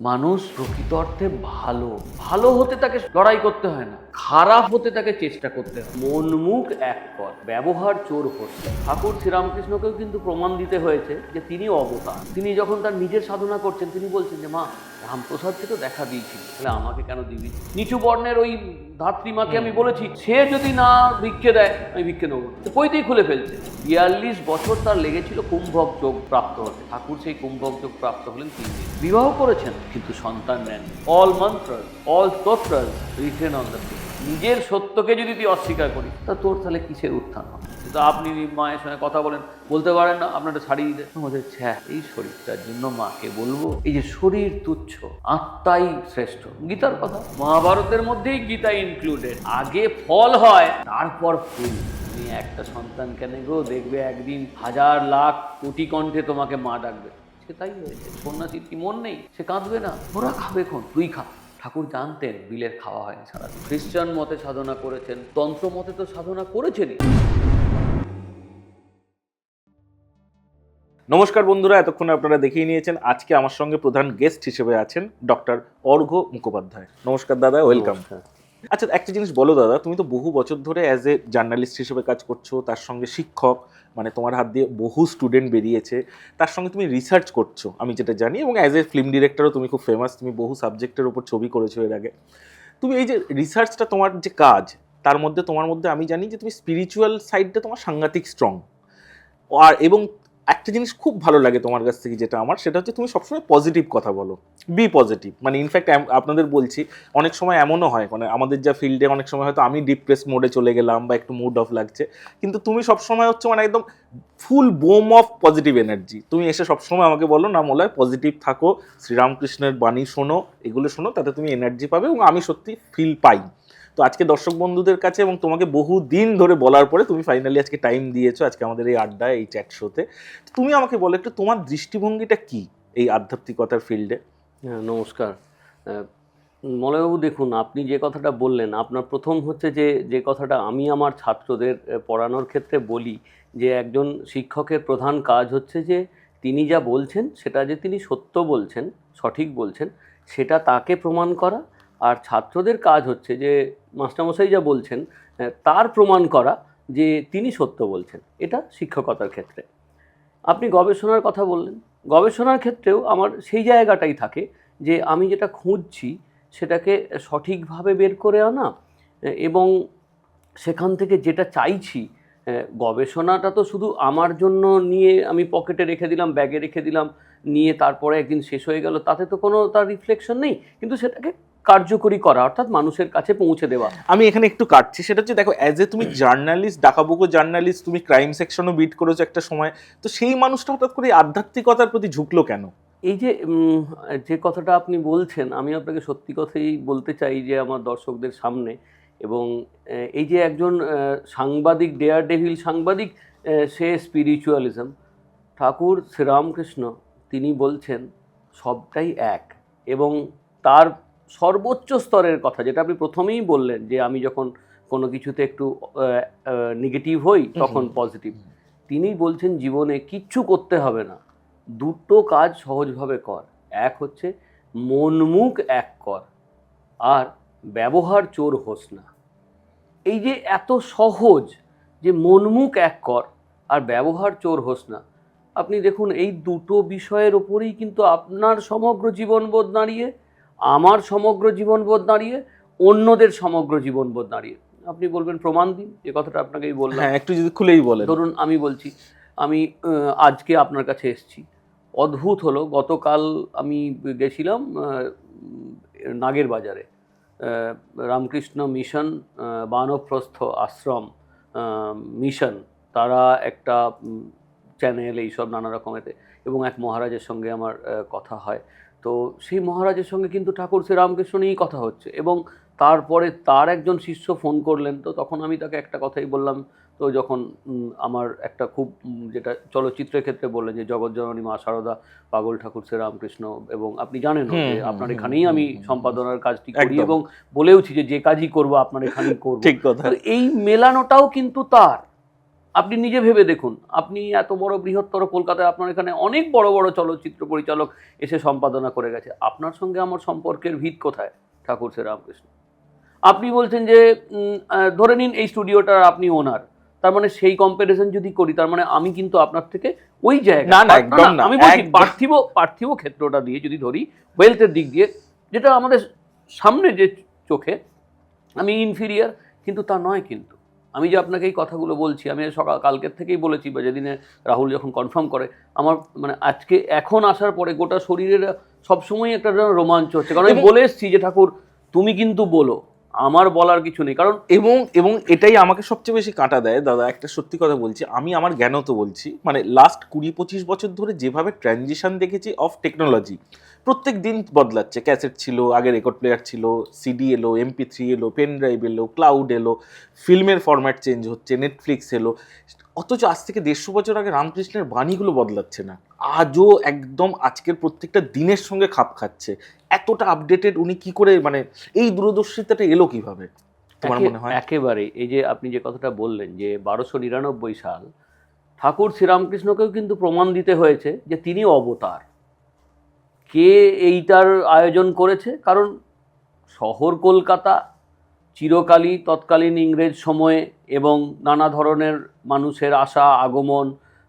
মানুষ প্রকৃত অর্থে ভালো ভালো হতে তাকে লড়াই করতে হয় না, খারাপ হতে তাকে চেষ্টা করতে হয়। মন মুখ এক কর, ব্যবহার চোর হচ্ছে। ঠাকুর শ্রীরামকৃষ্ণকেও কিন্তু প্রমাণ দিতে হয়েছে যে তিনি অবতার। তিনি যখন তার নিজের সাধনা করছেন তিনি বলছেন যে মা, রামপ্রসাদকে তো দেখা দিয়েছিল, তাহলে আমাকে কেন দিবি? নিচু বর্ণের ওই ধাত্রীমাকে আমি বলেছি সে যদি না ভিক্ষে দেয় আমি ভিক্ষে নেবো, পৈতেই খুলে ফেলছে। 42 বছর তার লেগেছিল কুম্ভক যোগ প্রাপ্ত হতে। ঠাকুর সেই কুম্ভক যোগ প্রাপ্ত হলেন 3 দিন। বিবাহ করেছেন কিন্তু সন্তান নেন। All mantra, all stotra written on the page. নিজের সত্যকে যদি তুই অস্বীকার করিস তা তোর তাহলে কিসের উত্থান হবে? কিন্তু আপনি মায়ের সঙ্গে কথা বলেন, বলতে পারেন না আপনারা ছাড়িয়ে দিতে আমাদের ছ্যা এই শরীরটার জন্য মাকে বলবো? এই যে শরীর তুচ্ছ, আত্মাই শ্রেষ্ঠ। গীতার কথা, মহাভারতের মধ্যেই গীতা ইনক্লুডেড। আগে ফল হয় তারপর ফুল। তুমি একটা সন্তান কেন গো, দেখবে একদিন হাজার লাখ কোটি কণ্ঠে তোমাকে মা ডাকবে। সে তাই হয়েছে। সন্ন্যাসীর কি মন নেই? সে কাঁদবে না? ওরা খাবে কোন, তুই খা। ঠাকুর জানতেন বিলের খাওয়া হয়নি সারা। খ্রিস্টান মতে সাধনা করেছেন, তন্ত্র মতে তো সাধনা করেছেনই। নমস্কার বন্ধুরা, এতক্ষণ আপনারা দেখিয়ে নিয়েছেন আজকে আমার সঙ্গে প্রধান গেস্ট হিসেবে আছেন ডক্টর অর্ঘ্য মুখোপাধ্যায়। নমস্কার দাদা, ওয়েলকাম। আচ্ছা, একটা জিনিস বলো দাদা, তুমি তো বহু বছর ধরে অ্যাজ এ জার্নালিস্ট হিসেবে কাজ করছো, তার সঙ্গে শিক্ষক, মানে তোমার হাত দিয়ে বহু স্টুডেন্ট বেরিয়েছে, তার সঙ্গে তুমি রিসার্চ করছো আমি যেটা জানি, এবং অ্যাজ এ ফিল্ম ডিরেক্টরও তুমি খুব ফেমাস, তুমি বহু সাবজেক্টের উপর ছবি করেছো এর আগে। তুমি এই যে রিসার্চটা, তোমার যে কাজ, তার মধ্যে তোমার মধ্যে আমি জানি যে তুমি স্পিরিচুয়াল সাইডটা তোমার সাংঘাতিক স্ট্রং। আর এবং একটা জিনিস খুব ভালো লাগে তোমার কাছ থেকে যেটা আমার, সেটা হচ্ছে তুমি সবসময় পজিটিভ কথা বলো, বি পজিটিভ। মানে ইনফ্যাক্ট আপনাদের বলছি, অনেক সময় এমনও হয়, মানে আমাদের যা ফিল্ডে অনেক সময় হয়তো আমি ডিপ্রেস মোডে চলে গেলাম বা একটু মুড অফ লাগছে, কিন্তু তুমি সবসময় হচ্ছে মানে একদম ফুল বোম অফ পজিটিভ এনার্জি। তুমি এসে সবসময় আমাকে বলো না মোলায় পজিটিভ থাকো, শ্রীরামকৃষ্ণের বাণী শোনো, এগুলো শোনো, তাতে তুমি এনার্জি পাবে, এবং আমি সত্যি ফিল পাই। তো আজকে দর্শক বন্ধুদের কাছে এবং তোমাকে বহু দিন ধরে বলার পরে তুমি ফাইনালি আজকে টাইম দিয়েছো আজকে আমাদের এই আড্ডায়, এই চ্যাট শোতে। তুমি আমাকে বলো একটু তোমার দৃষ্টিভঙ্গিটা কি এই আধ্যাত্মিকতার ফিল্ডে? হ্যাঁ, নমস্কার। মলয়বাবু, দেখুন, আপনি যে কথাটা বললেন, আপনার প্রথম হচ্ছে যে কথাটা আমি আমার ছাত্রদের পড়ানোর ক্ষেত্রে বলি, যে একজন শিক্ষকের প্রধান কাজ হচ্ছে যে তিনি যা বলছেন সেটা যে তিনি সত্য বলছেন, সঠিক বলছেন, সেটা তাকে প্রমাণ করা। আর ছাত্রদের কাজ হচ্ছে যে মাস্টারমশাই যা বলছেন তার প্রমাণ করা যে তিনি সত্য বলছেন। এটা শিক্ষকতার ক্ষেত্রে। আপনি গবেষণার কথা বললেন, গবেষণার ক্ষেত্রেও আমার সেই জায়গাটাই থাকে যে আমি যেটা খুঁজছি সেটাকে সঠিকভাবে বের করে আনা, এবং সেখান থেকে যেটা চাইছি। গবেষণাটা তো শুধু আমার জন্য নিয়ে আমি পকেটে রেখে দিলাম, ব্যাগে রেখে দিলাম, নিয়ে তারপরে একদিন শেষ হয়ে গেল, তাতে তো কোনো তার রিফ্লেকশন নেই। কিন্তু সেটাকে কার্যকরী করা, অর্থাৎ মানুষের কাছে পৌঁছে দেওয়া। আমি এখানে একটু কাটছি, সেটা হচ্ছে দেখো, অ্যাজ এ তুমি জার্নালিস্ট, ডাকাবুকো জার্নালিস্ট, তুমি ক্রাইম সেকশনও বিট করেছো একটা সময়, তো সেই মানুষটা হঠাৎ করে আধ্যাত্মিকতার প্রতি ঝুঁকলো কেন? এই যে যে কথাটা আপনি বলছেন, আমি আপনাকে সত্যি কথাই বলতে চাই যে আমার দর্শকদের সামনে, এবং এই যে একজন সাংবাদিক, ডেয়ার ডেভিল সাংবাদিক, সে স্পিরিচুয়ালিজম। ঠাকুর শ্রীরামকৃষ্ণ তিনি বলছেন সবটাই এক, এবং তার সর্বোচ্চ স্তরের কথা, যেটা আপনি প্রথমেই বললেন যে আমি যখন কোনো কিছুতে একটু নেগেটিভ হই তখন পজিটিভ। তিনি বলছেন জীবনে কিচ্ছু করতে হবে না, দুটো কাজ সহজভাবে কর। এক হচ্ছে মন মুখ এক কর, আর ব্যবহার চোর হোস না। এই যে এত সহজ, যে মন মুখ এক কর আর ব্যবহার চোর হোস না, আপনি দেখুন এই দুটো বিষয়ের ওপরেই কিন্তু আপনার সমগ্র জীবনবোধ দাঁড়িয়ে, আমার সমগ্র জীবনবোধ দাঁড়িয়ে, অন্যদের সমগ্র জীবনবোধ দাঁড়িয়ে। আপনি বলবেন প্রমাণ দিন, যে কথাটা আপনাকেই বললাম। হ্যাঁ, একটু যদি খুলেই বলেন। ধরুন আমি বলছি, আমি আজকে আপনার কাছে এসেছি, অদ্ভুত হলো, গতকাল আমি গেছিলাম নাগের বাজারে, রামকৃষ্ণ মিশন বানপ্রস্থ আশ্রম মিশন, তারা একটা চ্যানেল, এইসব নানা রকমেতে, এবং এক মহারাজের সঙ্গে আমার কথা হয়। তো সেই মহারাজের সঙ্গে কিন্তু ঠাকুর শ্রীরামকৃষ্ণ নিয়েই কথা হচ্ছে, এবং তারপরে তার একজন শিষ্য ফোন করলেন, তো তখন আমি তাকে একটা কথাই বললাম। তো যখন আমার একটা খুব যেটা চলচ্চিত্রের ক্ষেত্রে বললেন যে জগৎজননী মা শারদা, পাগল ঠাকুর শ্রীরামকৃষ্ণ, এবং আপনি জানেন যে আপনার এখানেই আমি সম্পাদনার কাজটি করি, এবং বলেওছি যে যে কাজই করবো আপনার এখানেই করবো। ঠিক কথা। তো এই মেলানোটাও কিন্তু তার, আপনি নিজে ভেবে দেখুন, আপনি এত বড় বৃহত্তর কলকাতায় আপনার এখানে অনেক বড় বড় চলচ্চিত্র পরিচালক এসে সম্পাদনা করে গেছে, আপনার সঙ্গে আমার সম্পর্কের ভিত কোথায় ঠাকুর শ্রীরামকৃষ্ণ? আপনি বলছেন যে ধরে নিন এই স্টুডিওটার আপনি ওনার, তার মানে সেই কম্পারিজন যদি করি, তার মানে আমি কিন্তু আপনার থেকে ওই জায়গা না না একদম না, আমি বলছি পার্থিব ক্ষেত্রটা দিয়ে যদি ধরি, ওয়েলথের দিক দিয়ে, যেটা আমাদের সামনে যে চোখে আমি ইনফিরিয়ার, কিন্তু তা নয়। কিন্তু আমি যে আপনাকে এই কথাগুলো বলছি, আমি কালকের থেকেই বলেছি, বা যেদিনে রাহুল যখন কনফার্ম করে, আমার মানে আজকে এখন আসার পরে গোটা শরীরের সবসময় একটা রোমাঞ্চ হচ্ছে, কারণ আমি বলে এসেছি যে ঠাকুর তুমি কিন্তু বলো, আমার বলার কিছু নেই। কারণ এবং এটাই আমাকে সবচেয়ে বেশি কাঁটা দেয় দাদা, একটা সত্যি কথা বলছি, আমি আমার জ্ঞানও তো বলছি, মানে লাস্ট 20-25 বছর ধরে যেভাবে ট্রানজিশন দেখেছি অফ টেকনোলজি, প্রত্যেক দিন বদলাচ্ছে। ক্যাসেট ছিল, আগে রেকর্ড প্লেয়ার ছিল, সিডি এলো, MP3 এলো, পেন ড্রাইভ এলো, ক্লাউড এলো, ফিল্মের ফরম্যাট চেঞ্জ হচ্ছে, নেটফ্লিক্স এলো, অথচ আজ থেকে 150 বছর আগে রামকৃষ্ণের বাণীগুলো বদলাচ্ছে না, আজও একদম আজকের প্রত্যেকটা দিনের সঙ্গে খাপ খাচ্ছে। এতটা আপডেটেড উনি কি করে, মানে এই দূরদর্শিতাটা এলো কিভাবে তোমার মনে হয়? একেবারে এই যে আপনি যে কথাটা বললেন যে 1299 সাল, ঠাকুর শ্রীরামকৃষ্ণকেও কিন্তু প্রমাণ দিতে হয়েছে যে তিনি অবতার। কে এইটার আয়োজন করেছে? কারণ শহর কলকাতা চিরকালই তৎকালীন ইংরেজ সময়ে এবং নানা ধরনের মানুষের আসা আগমন,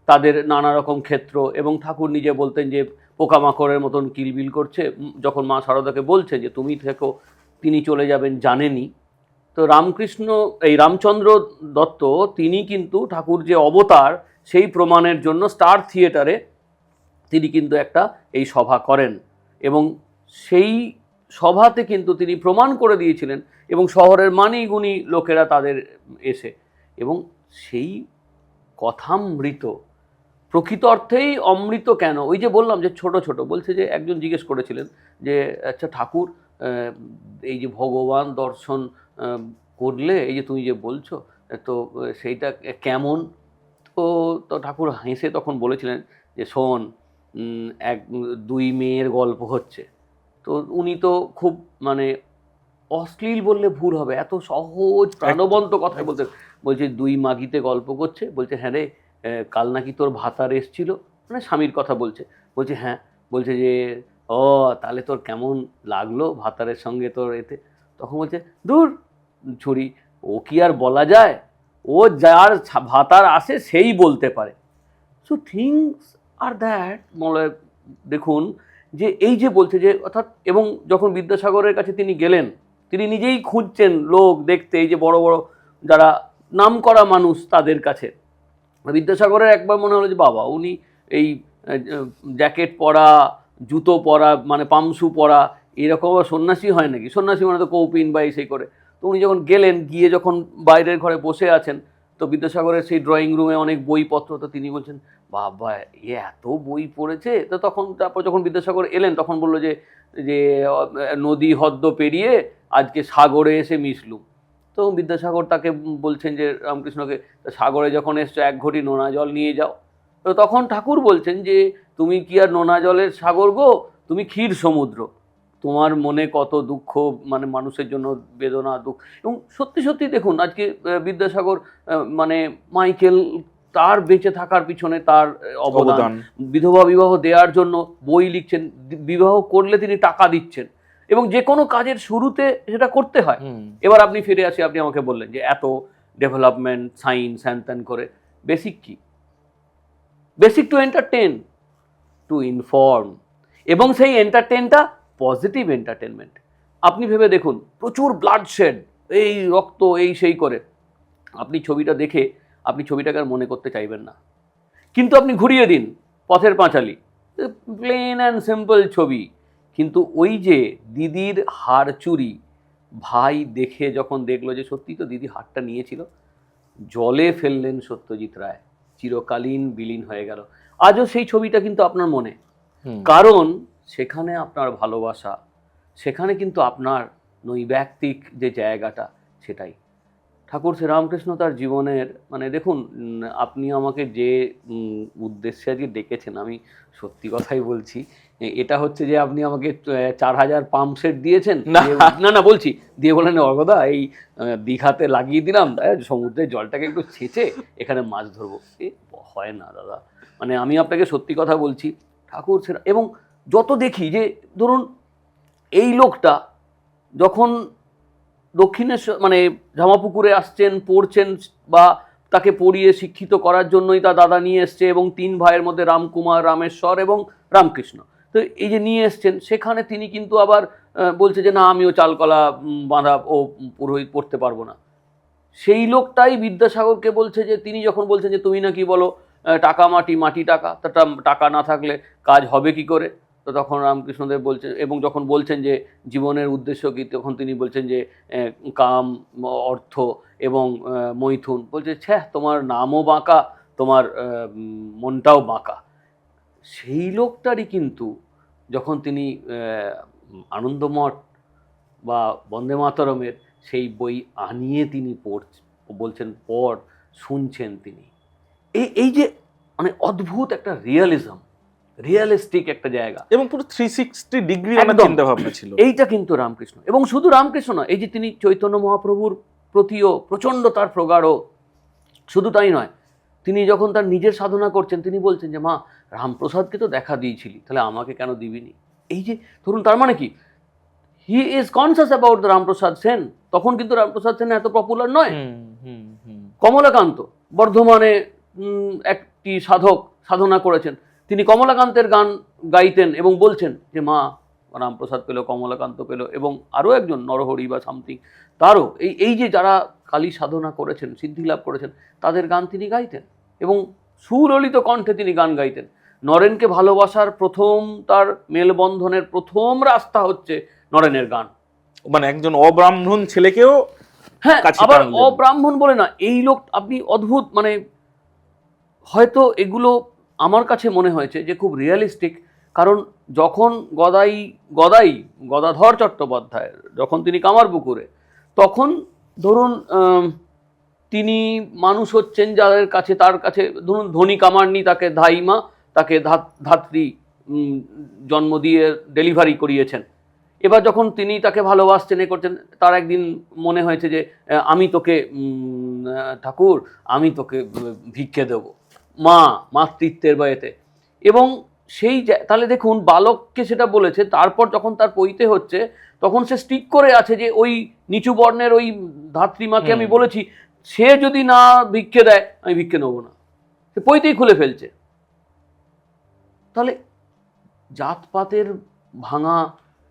তাদের নানা রকম ক্ষেত্র, এবং ঠাকুর নিজে বলতেন যে পোকামাকড়ের মতন কিলবিল করছে, যখন মা শারদাকে বলছে যে তুমি থেকো, তিনি চলে যাবেন জানেনি। তো রামচন্দ্র দত্ত তিনি কিন্তু ঠাকুর যে অবতার সেই প্রমাণের জন্য স্টার থিয়েটারে তিনি কিন্তু একটা এই সভা করেন, এবং সেই সভাতে কিন্তু তিনি প্রমাণ করে দিয়েছিলেন, এবং শহরের মানি গুণী লোকেরা তাদের এসে, এবং সেই কথামৃত, প্রকৃত অর্থেই অমৃত কেন, ওই যে বললাম যে ছোট ছোট, বলছে যে একজন জিজ্ঞেস করেছিলেন যে আচ্ছা ঠাকুর, এই যে ভগবান দর্শন করলে, এই যে তুমি যে বলছো, তো সেইটা কেমন? তো তো ঠাকুর হেসে তখন বলেছিলেন যে শোন, এক দুই মেয়ের গল্প হচ্ছে। তো উনি তো খুব মানে অশ্লীল বললে ভুল হবে, এত সহজ প্রাণবন্ত কথা বলতে, বলছে দুই মাগিতে গল্প করছে, বলছে হ্যাঁ রে, কাল নাকি তোর ভাতার এসছিল, মানে স্বামীর কথা বলছে, বলছে হ্যাঁ, বলছে যে ও তাহলে তোর কেমন লাগলো ভাতারের সঙ্গে তোর এতে? তখন বলছে দূর ছুরি, ও কি আর বলা যায়, ও যার ভাতার আসে সেই বলতে পারে। সো থিংস আর দ্যাট, বলে দেখুন যে এই যে বলছে যে অর্থাৎ, এবং যখন বিদ্যাসাগরের কাছে তিনি গেলেন, তিনি নিজেই খুঁজছেন লোক দেখতে, এই যে বড় বড় যারা নামকরা মানুষ তাদের কাছে, বিদ্যাসাগরের একবার মনে হলো যে বাবা উনি এই জ্যাকেট পরা, জুতো পরা, মানে পামসু পরা, এরকম সন্ন্যাসী হয় নাকি? সন্ন্যাসী মানে তো কৌপিন বা এই সেই করে। তো উনি যখন গেলেন, গিয়ে যখন বাইরের ঘরে বসে আছেন, তো বিদ্যাসাগরের সেই ড্রয়িং রুমে অনেক বইপত্র, তো তিনি বলছেন বাবা এ এত বই পড়েছে। তো তখন তারপর যখন বিদ্যাসাগর এলেন, তখন বললো যে যে নদী হদ্দ পেরিয়ে আজকে সাগরে এসে মিশলুম। তো বিদ্যাসাগর তাকে বলছেন যে রামকৃষ্ণকে, সাগরে যখন এসছো এক ঘটি নোনা জল নিয়ে যাও। তো তখন ঠাকুর বলছেন যে তুমি কি আর নোনা জলের সাগর গো, তুমি ক্ষীর সমুদ্র, তোমার মনে কত দুঃখ, মানে মানুষের জন্য বেদনা দুঃখ। এবং সত্যি সত্যি দেখুন আজকে বিদ্যাসাগর, মানে মাইকেল, তার বেঁচে থাকার পিছনে তার অবদান, বিধবা বিবাহ দেওয়ার জন্য বই লিখছেন, বিবাহ করলে তিনি টাকা দিচ্ছেন, এবং যে কোনো কাজের শুরুতে সেটা করতে হয়। এবার আপনি ফিরে আসি, আপনি আমাকে বললেন যে এত ডেভেলপমেন্ট সায়েন্স হ্যান ত্যান করে, বেসিক কি? Basic to entertain, to inform, এবং সেই এন্টারটেনটা পজিটিভ এন্টারটেনমেন্ট। আপনি ভেবে দেখুন, প্রচুর ব্লাডশেড, এই রক্ত এই সেই করে, আপনি ছবিটা দেখে আপনি ছবিটাকে আর মনে করতে চাইবেন না। কিন্তু আপনি ঘুরিয়ে দিন Pather Panchali, plain and simple ছবি, কিন্তু ওই যে দিদির হার চুরি, ভাই দেখে যখন দেখলো যে সত্যি তো দিদি হারটা নিয়েছিল, জলে ফেললেন সত্যজিৎ রায়, চিরকালীন বিলীন হয়ে গেল। আজও সেই ছবিটা কিন্তু আপনার মনে, কারণ সেখানে আপনার ভালোবাসা, সেখানে কিন্তু আপনার নৈব্যক্তিক যে জায়গাটা, সেটাই ঠাকুর শ্রীরামকৃষ্ণ তার জীবনের মানে দেখুন, আপনি আমাকে যে উদ্দেশ্যে আজকে ডেকেছেন, আমি সত্যি কথাই বলছি, এটা হচ্ছে যে আপনি আমাকে 4,000 পাম্প সেট দিয়েছেন, না না বলছি, দিয়ে বলেন অর্ঘদা এই দীঘাতে লাগিয়ে দিলাম, সমুদ্রের জলটাকে একটু ছেঁচে এখানে মাছ ধরবো। হয় না দাদা, মানে আমি আপনাকে সত্যি কথা বলছি, ঠাকুর এবং যত দেখি যে ধরুন এই লোকটা যখন দক্ষিণেশ্বর মানে জামাপুকুরে আসছেন, পড়ছেন, বা তাকে পড়িয়ে শিক্ষিত করার জন্যই তার দাদা নিয়ে এসছে, এবং 3 ভাইয়ের মধ্যে রামকুমার, রামেশ্বর এবং রামকৃষ্ণ, তো এই যে নিয়ে এসছেন, সেখানে তিনি কিন্তু আবার বলছে যে না আমিও চালকলা বাঁধা ও পুরোহিত পড়তে পারবো না। সেই লোকটাই বিদ্যাসাগরকে বলছে যে তিনি যখন বলছেন যে তুমি নাকি বলো টাকা মাটি, মাটি টাকা, তা টাকা না থাকলে কাজ হবে কি করে, তো তখন রামকৃষ্ণদেব বলছেন, এবং যখন বলছেন যে জীবনের উদ্দেশ্য কী, তখন তিনি বলছেন যে কাম, অর্থ এবং মৈথুন, বলছে ছ্যাঃ তোমার নামও বাঁকা, তোমার মনটাও বাঁকা। সেই লোকটারই কিন্তু যখন তিনি আনন্দমঠ বা বন্দে মাতরমের সেই বই আনিয়ে তিনি বলছেন পড়, শুনছেন তিনি, এই যে মানে অদ্ভুত একটা রিয়ালিস্টিক একটা জায়গা, এবং পুরো 360 ডিগ্রি চিন্তা ভাবনা ছিল, এইটা কিন্তু রামকৃষ্ণ। এবং শুধু রামকৃষ্ণ নয়, এই যে তিনি চৈতন্য মহাপ্রভুর প্রতিও প্রচণ্ড তার প্রগাঢ়, শুধু তাই নয়, তিনি যখন তার নিজের সাধনা করছেন, তিনি বলছেন যে মা রামপ্রসাদকে তো দেখা দিয়েছিলি, তাহলে আমাকে কেন দিবিনি। এই যে ধরুন, তার মানে কি, he is conscious about the Ramprasad Sen. তখন কিন্তু রামপ্রসাদ সেন এত পপুলার নয়। কমলাকান্ত বর্ধমানে একটি সাধনা করেছেন, তিনি কমলাকান্তের গান গাইতেন এবং বলছেন যে মা রামপ্রসাদ পেল, কমলাকান্ত পেল, এবং আরও একজন নরহরি বা সামথিং, তারও এই যে যারা কালী সাধনা করেছেন, সিদ্ধি লাভ করেছেন, তাদের গান তিনি গাইতেন, এবং সুললিত কণ্ঠে তিনি গান গাইতেন। নরেনকে ভালোবাসার প্রথম, তার মেলবন্ধনের প্রথম রাস্তা হচ্ছে নরেনের গান, মানে একজন অব্রাহ্মণ ছেলেকেও, হ্যাঁ আবার অব্রাহ্মণ বলে না, এই লোক আপনি অদ্ভুত, মানে হয়তো এগুলো আমার কাছে মনে হয়েছে যে খুব রিয়েলিস্টিক। কারণ যখন গদাধর চট্টোপাধ্যায় যখন তিনি কামারপুকুরে, তখন ধরুন তিনি মানুষ হচ্ছেন যাদের কাছে, তার কাছে ধরুন ধনী কামারনি তাকে ধাইমা, তাকে ধাত্রী জন্ম দিয়ে ডেলিভারি করিয়েছেন। এবার যখন তিনি তাকে ভালোবাসছেন, এ করছেন, তার একদিন মনে হয়েছে যে আমি তোকে ঠাকুর, আমি তোকে ভিক্ষে দেব মাতৃত্বের বয়েতে, এবং সেই তাহলে দেখুন বালককে সেটা বলেছে। তারপর যখন তার পৈতে হচ্ছে, তখন সে স্টিক করে আছে যে ওই নিচু বর্ণের ওই ধাত্রীমাকে আমি বলেছি, সে যদি না ভিক্ষে দেয় আমি ভিক্ষে নেবো না, সে পৈতেই খুলে ফেলছে। তাহলে জাতপাতের ভাঙা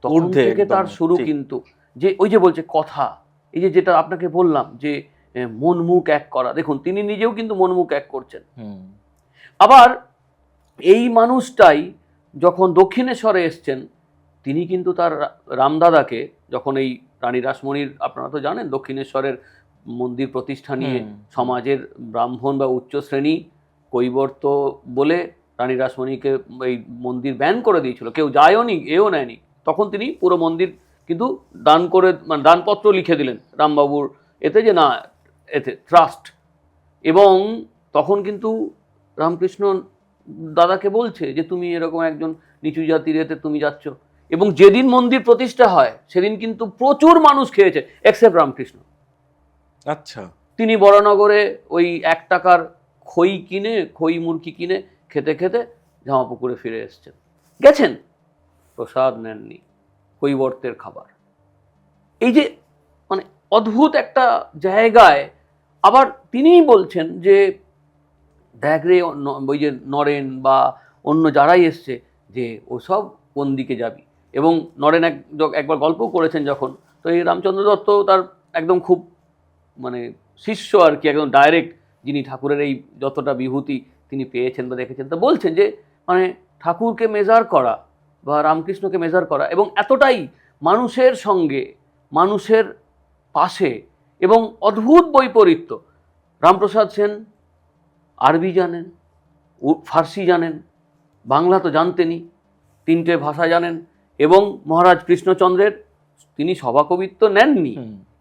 তখন থেকে তার শুরু, কিন্তু যে ওই যে বলছে কথা, এই যে যেটা আপনাকে বললাম যে মন মুখ এক করা, দেখুন তিনি নিজেও কিন্তু মন মুখ এক করছেন। আবার এই মানুষটাই যখন দক্ষিণেশ্বরে এসছেন, তিনি কিন্তু তার রামদাদাকে, যখন এই রানী রাসমণির, আপনারা তো জানেন দক্ষিণেশ্বরের মন্দির প্রতিষ্ঠা নিয়ে সমাজের ব্রাহ্মণ বা উচ্চ শ্রেণী কৈবর্ত বলে রানী রাসমণিকে এই মন্দির ব্যান করে দিয়েছিল, কেউ যায়ও নি, এও নেয়নি। তখন তিনি পুরো মন্দির কিন্তু দান করে, মানে দানপত্র লিখে দিলেন রামবাবুর এতে, যে না এতে ট্রাস্ট। এবং তখন কিন্তু রামকৃষ্ণ দাদাকে বলছে যে তুমি এরকম একজন নিচু জাতির এতে তুমি যাচ্ছ। এবং যেদিন মন্দির প্রতিষ্ঠা হয় সেদিন কিন্তু প্রচুর মানুষ খেয়েছে, এক্সেপ্ট রামকৃষ্ণ। আচ্ছা, তিনি বরানগরে ওই 1 টাকার খই মুরগি কিনে খেতে খেতে জামাপুকুরে ফিরে এসছেন, গেছেন, প্রসাদ নেননি, কৈবর্তের খাবার। এই যে মানে অদ্ভুত একটা জায়গায় আবার তিনিই বলছেন যে দেখ রে, ওই যে নরেন বা অন্য যারাই এসছে, যে ওসব কোন দিকে যাবি। এবং নরেন একবার গল্প করেছেন যখন, তো এই রামচন্দ্র দত্ত তার একদম খুব মানে শিষ্য আর কি, একদম ডাইরেক্ট, যিনি ঠাকুরের এই যতটা বিভূতি তিনি পেয়েছেন বা দেখেছেন, তা বলছেন যে মানে ঠাকুরকে মেজার করা বা রামকৃষ্ণকে মেজার করা, এবং এতটাই মানুষের সঙ্গে, মানুষের পাশে, এবং অদ্ভুত বৈপরীত্য। রামপ্রসাদ সেন আরবি জানেন, ফার্সি জানেন, বাংলা তো জানতেনই, 3টে ভাষা জানেন, এবং মহারাজ কৃষ্ণচন্দ্রের তিনি সভাকবিত্ব নেননি,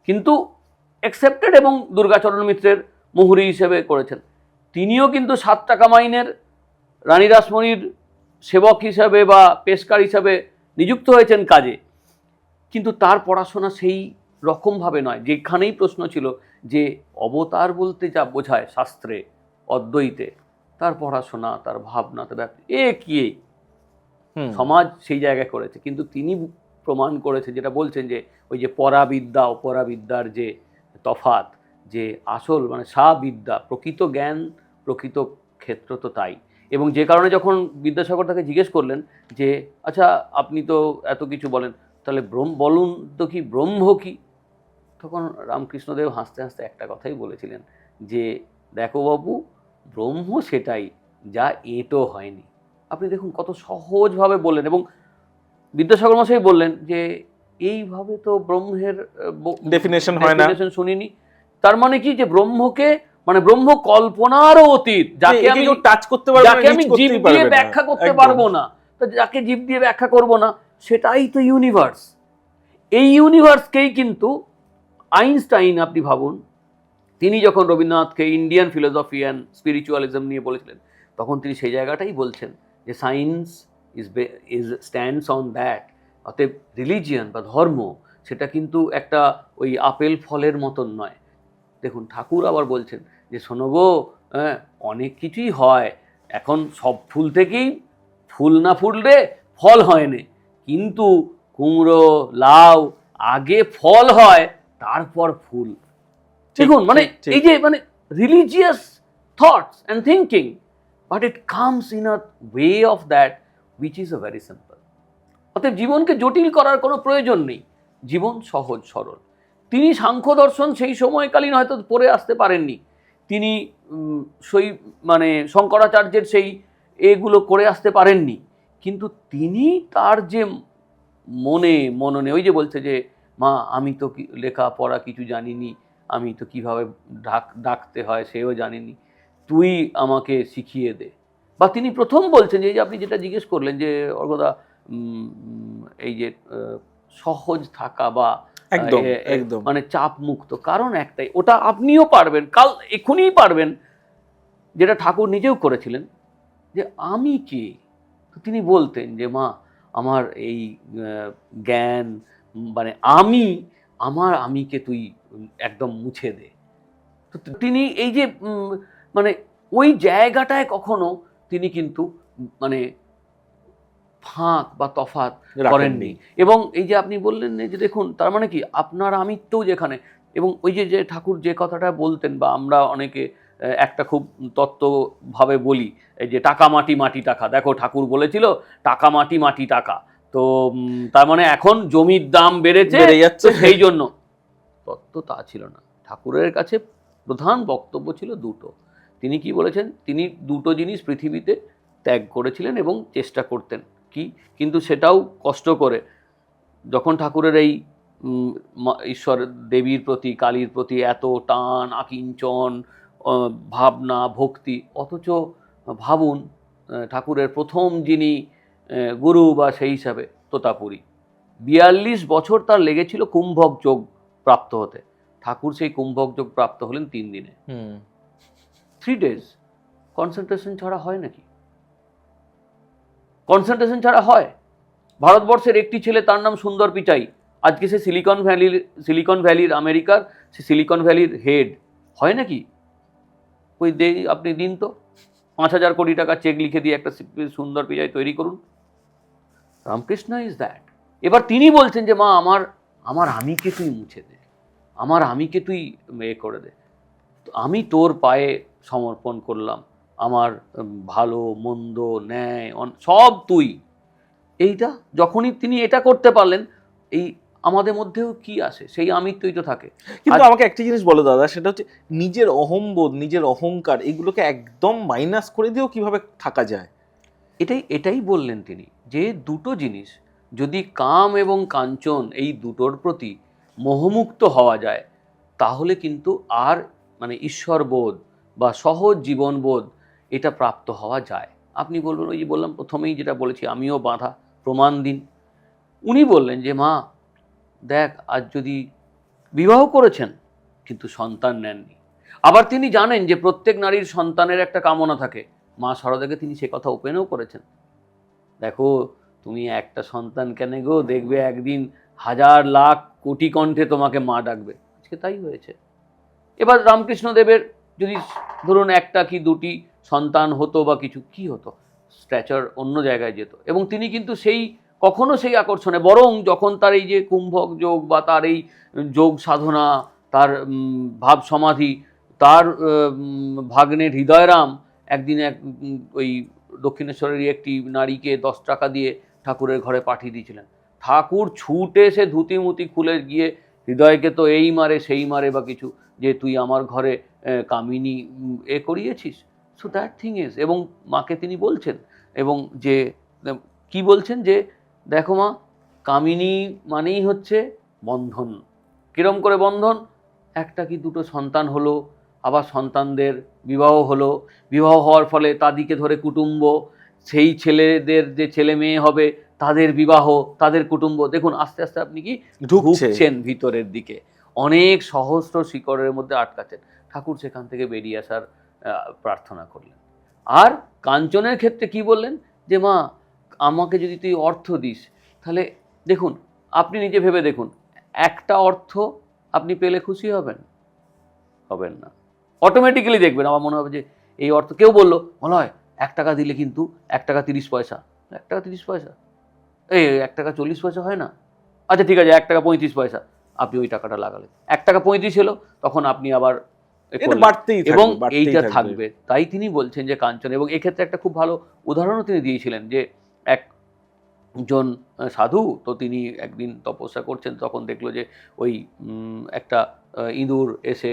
কিন্তু অ্যাকসেপ্টেড এবং দুর্গাচরণ মিত্রের মুহুরী হিসেবে করেছেন। তিনিও কিন্তু 7 টাকা মাইনের রানী রাসমণির সেবক হিসাবে বা পেশকার হিসাবে নিযুক্ত হয়েছেন কাজে, কিন্তু তার পড়াশোনা সেই রকমভাবে নয়। যেখানেই প্রশ্ন ছিল যে অবতার বলতে যা বোঝায় শাস্ত্রে অদ্বৈতে, তার পড়াশোনা, তার ভাবনা, তার কি সমাজ সেই জায়গায় করেছে। কিন্তু তিনি প্রমাণ করেছে, যেটা বলছেন যে ওই যে পরাবিদ্যা অপরাবিদ্যার যে তফাৎ, যে আসল মানে বিদ্যা, প্রকৃত জ্ঞান, প্রকৃত ক্ষেত্র তো তাই। এবং যে কারণে যখন বিদ্যাসাগর তাকে জিজ্ঞেস করলেন যে আচ্ছা আপনি তো এত কিছু বলেন, তাহলে বলুন তো কি ব্রহ্ম কি, তখন রামকৃষ্ণদেব হাসতে হাসতে একটা কথাই বলেছিলেন যে দেখো বাবু, ব্রহ্ম সেটাই যা এঁটো হয়নি। আপনি দেখুন কত সহজভাবে বললেন। এবং বিদ্যাসাগর মশাই বললেন যে এইভাবে তো ব্রহ্মের ডেফিনেশন হয় না, ডেফিনেশন শুনিনি। তার মানে কি, যে ব্রহ্মকে মানে ব্রহ্ম কল্পনারও অতীত, যাকে আমি টাচ করতে পারবো না, যাকে আমি জীব দিয়ে ব্যাখ্যা করতে পারবো না, তো যাকে জীব দিয়ে ব্যাখ্যা করব না, সেটাই তো ইউনিভার্স। এই ইউনিভার্সকেই কিন্তু আইনস্টাইন, আপনি ভাবুন, তিনি যখন রবীন্দ্রনাথকে ইন্ডিয়ান ফিলোসফি অ্যান্ড স্পিরিচুয়ালিজম নিয়ে বলেছিলেন, তখন তিনি সেই জায়গাটাই বলছেন যে science is stands on that. অতএব রিলিজিয়ান বা ধর্ম সেটা কিন্তু একটা ওই আপেল ফলের মতন নয়। দেখুন ঠাকুর আবার বলছেন যে শোনো গো, অনেক কিছুই হয়, এখন সব ফুল থেকেই ফুল না ফুটলে ফল হয় না, কিন্তু কুমড়ো লাউ আগে ফল হয় তারপর ফুল। দেখুন মানে এই যে মানে religious thoughts and thinking, but it comes in a way of that which is a very simple. অতএব জীবনকে জটিল করার কোনো প্রয়োজন নেই, জীবন সহজ সরল। তিনি সাংখ্য দর্শন সেই সময়কালীন হয়তো পড়ে আসতে পারেননি, তিনি সেই মানে শঙ্করাচার্যের সেই এগুলো করে আসতে পারেননি, কিন্তু তিনি তার যে মননে ওই যে বলছে যে মা আমি তো লেখাপড়া কিছু জানিনি, আমি তো কিভাবে ডাকতে হয় সেও জানিনি, তুই আমাকে শিখিয়ে দে। বা তিনি প্রথম বলছেন যে আপনি যেটা জিজ্ঞেস করলেন যে অর্ঘদা, এই যে সহজ থাকা বা একদম মানে চাপ মুক্ত, কারণ একটাই, ওটা আপনিও পারবেন, কাল এখনই পারবেন, যেটা ঠাকুর নিজেও করেছিলেন, যে আমি কে। তো তিনি বলতেন যে মা আমার এই জ্ঞান মানে আমিকে তুই একদম মুছে দে। তো তিনি এই যে মানে ওই জায়গাটায় কখনো তিনি কিন্তু মানে ফাঁক বা তফাৎ করেননি। এবং এই যে আপনি বললেন যে দেখুন, তার মানে কি আপনার আমিত্বও যেখানে, এবং ওই যে ঠাকুর যে কথাটা বলতেন বা আমরা অনেকে একটা খুব তত্ত্বভাবে বলি, এই যে টাকা মাটি মাটি টাকা, দেখো ঠাকুর বলেছিল টাকা মাটি মাটি টাকা, তো তার মানে এখন জমির দাম বেড়ে যাচ্ছে সেই জন্য। তত্ত্ব তা ছিল না। ঠাকুরের কাছে প্রধান বক্তব্য ছিল দুটো। তিনি কি বলেছেন, তিনি দুটো জিনিস পৃথিবীতে ত্যাগ করেছিলেন এবং চেষ্টা করতেন কি, কিন্তু সেটাও কষ্ট করে। যখন ঠাকুরের এই ঈশ্বর দেবীর প্রতি, কালীর প্রতি এত টান, আকিঞ্চন, ভাবনা, ভক্তি, অথচ ভাবুন ঠাকুরের প্রথম যিনি গুরু বা সেই হিসাবে তোতাপুরী, 42 বছর তার লেগেছিল কুম্ভক যোগ প্রাপ্ত হতে। ঠাকুর সেই কুম্ভক যোগ প্রাপ্ত হলেন 3 দিনে, 3 days। কনসেন্ট্রেশন ছাড়া হয় নাকি? কনসেন্ট্রেশন ছাড়া হয়? ভারতবর্ষের একটি ছেলে, তার নাম সুন্দর পিচাই, আজকে সে সিলিকন ভ্যালির আমেরিকার সে সিলিকন ভ্যালির হেড, হয় নাকি? ওই আপনি দিন তো 5,000 কোটি টাকা চেক লিখে দিয়ে একটা সুন্দর পিচাই তৈরি করুন। Ramakrishna is that. এবার তিনি বলছেন যে মা আমার আমিকে তুই মুছে দে, আমার আমিকে তুই করে দে, আমি তোর পায়ে সমর্পণ করলাম, আমার ভালো মন্দ ন্যায় সব তুই। এইটা যখনই তিনি এটা করতে পারলেন, এই আমাদের মধ্যেও কি আসে, সেই আমিত্বই তো থাকে। কিন্তু আমাকে একটা জিনিস বলো দাদা, সেটা হচ্ছে নিজের অহংবোধ, নিজের অহংকার, এগুলোকে একদম মাইনাস করে দিয়েও কিভাবে থাকা যায়? এটাই বললেন তিনি, যে দুটো জিনিস যদি কাম এবং কাঞ্চন এই দুটোর প্রতি মোহমুক্ত হওয়া যায়, তাহলে কিন্তু আর মানে ঈশ্বরবোধ বা সহজ জীবনবোধ এটা প্রাপ্ত হওয়া যায়। আপনি বলবেন, ওই যে বললাম প্রথমেই যেটা বলেছি, আমিও বাঁধা, প্রমাণ দিন। উনি বললেন যে মা দেখ, আজ যদি বিবাহ করেছেন কিন্তু সন্তান নেননি। আবার তিনি জানেন যে প্রত্যেক নারীর সন্তানের একটা কামনা থাকে। মা শারদাকে তিনি সে কথা ওপেনও করেছেন, দেখো তুমি একটা সন্তান কেন গো, দেখবে একদিন হাজার লাখ কোটি কণ্ঠে তোমাকে মা ডাকবে। আজকে তাই হয়েছে। এবার রামকৃষ্ণদেবের যদি ধরুন একটা কি দুটি সন্তান হতো বা কিছু, কি হতো, স্ট্যাচার অন্য জায়গায় যেত। এবং তিনি কিন্তু সেই কখনো সেই আকর্ষণে, বরং যখন তার এই যে কুম্ভক যোগ বা তার এই যোগ সাধনা, তার ভাব সমাধি, তার ভাগ্নের হৃদয়রাম একদিন ওই দক্ষিণেশ্বরেরই একটি নারীকে 10 টাকা দিয়ে ঠাকুরের ঘরে পাঠিয়ে দিয়েছিলেন। ঠাকুর ছুটে সে ধুতি মুতি খুলে গিয়ে হৃদয়কে তো এই মারে সেই মারে বা কিছু, যে তুই আমার ঘরে কামিনী করিয়েছিস। সো দ্যাট থিং ইজ, এবং মাকে তিনি বলছেন, এবং যে কি বলছেন, যে দেখো মা, কামিনী মানেই হচ্ছে বন্ধন। কিরম করে বন্ধন? একটা কি দুটো সন্তান হলো, আবার সন্তানদের বিবাহ হলো, বিবাহ হওয়ার ফলে তাদিকে ধরে কুটুম্ব, সেই ছেলেদের যে ছেলে মেয়ে হবে তাদের বিবাহ, তাদের কুটুম্ব। দেখুন আস্তে আস্তে আপনি কি ঢুকছেন ভিতরের দিকে, অনেক সহস্র শিকড়ের মধ্যে আটকাচ্ছেন। ঠাকুর সেখান থেকে বেরিয়ে আসার প্রার্থনা করলেন। আর কাঞ্চনের ক্ষেত্রে কি বললেন, যে মা আমাকে যদি তুই অর্থ দিস, তাহলে দেখুন আপনি নিজে ভেবে দেখুন, একটা অর্থ আপনি পেলে খুশি হবেন না। অটোমেটিক্যালি দেখবেন, আমার মনে হবে যে এই অর্থ, কেউ বললো মনে হয় 1 টাকা দিলে কিন্তু 1 টাকা 30 পয়সা, 1 টাকা 30 পয়সা, এই 1 টাকা 40 পয়সা হয় না, আচ্ছা ঠিক আছে 1 টাকা 35 পয়সা, আপনি ওই টাকাটা লাগালেন, 1 টাকা 35 হলো, তখন আপনি আবার এবং এইটা থাকবে। তাই তিনি বলছেন যে কাঞ্চন, এবং এক্ষেত্রে একটা খুব ভালো উদাহরণও তিনি দিয়েছিলেন, যে একজন সাধু, তো তিনি একদিন তপস্যা করছেন, তখন দেখলো যে ওই একটা ইঁদুর এসে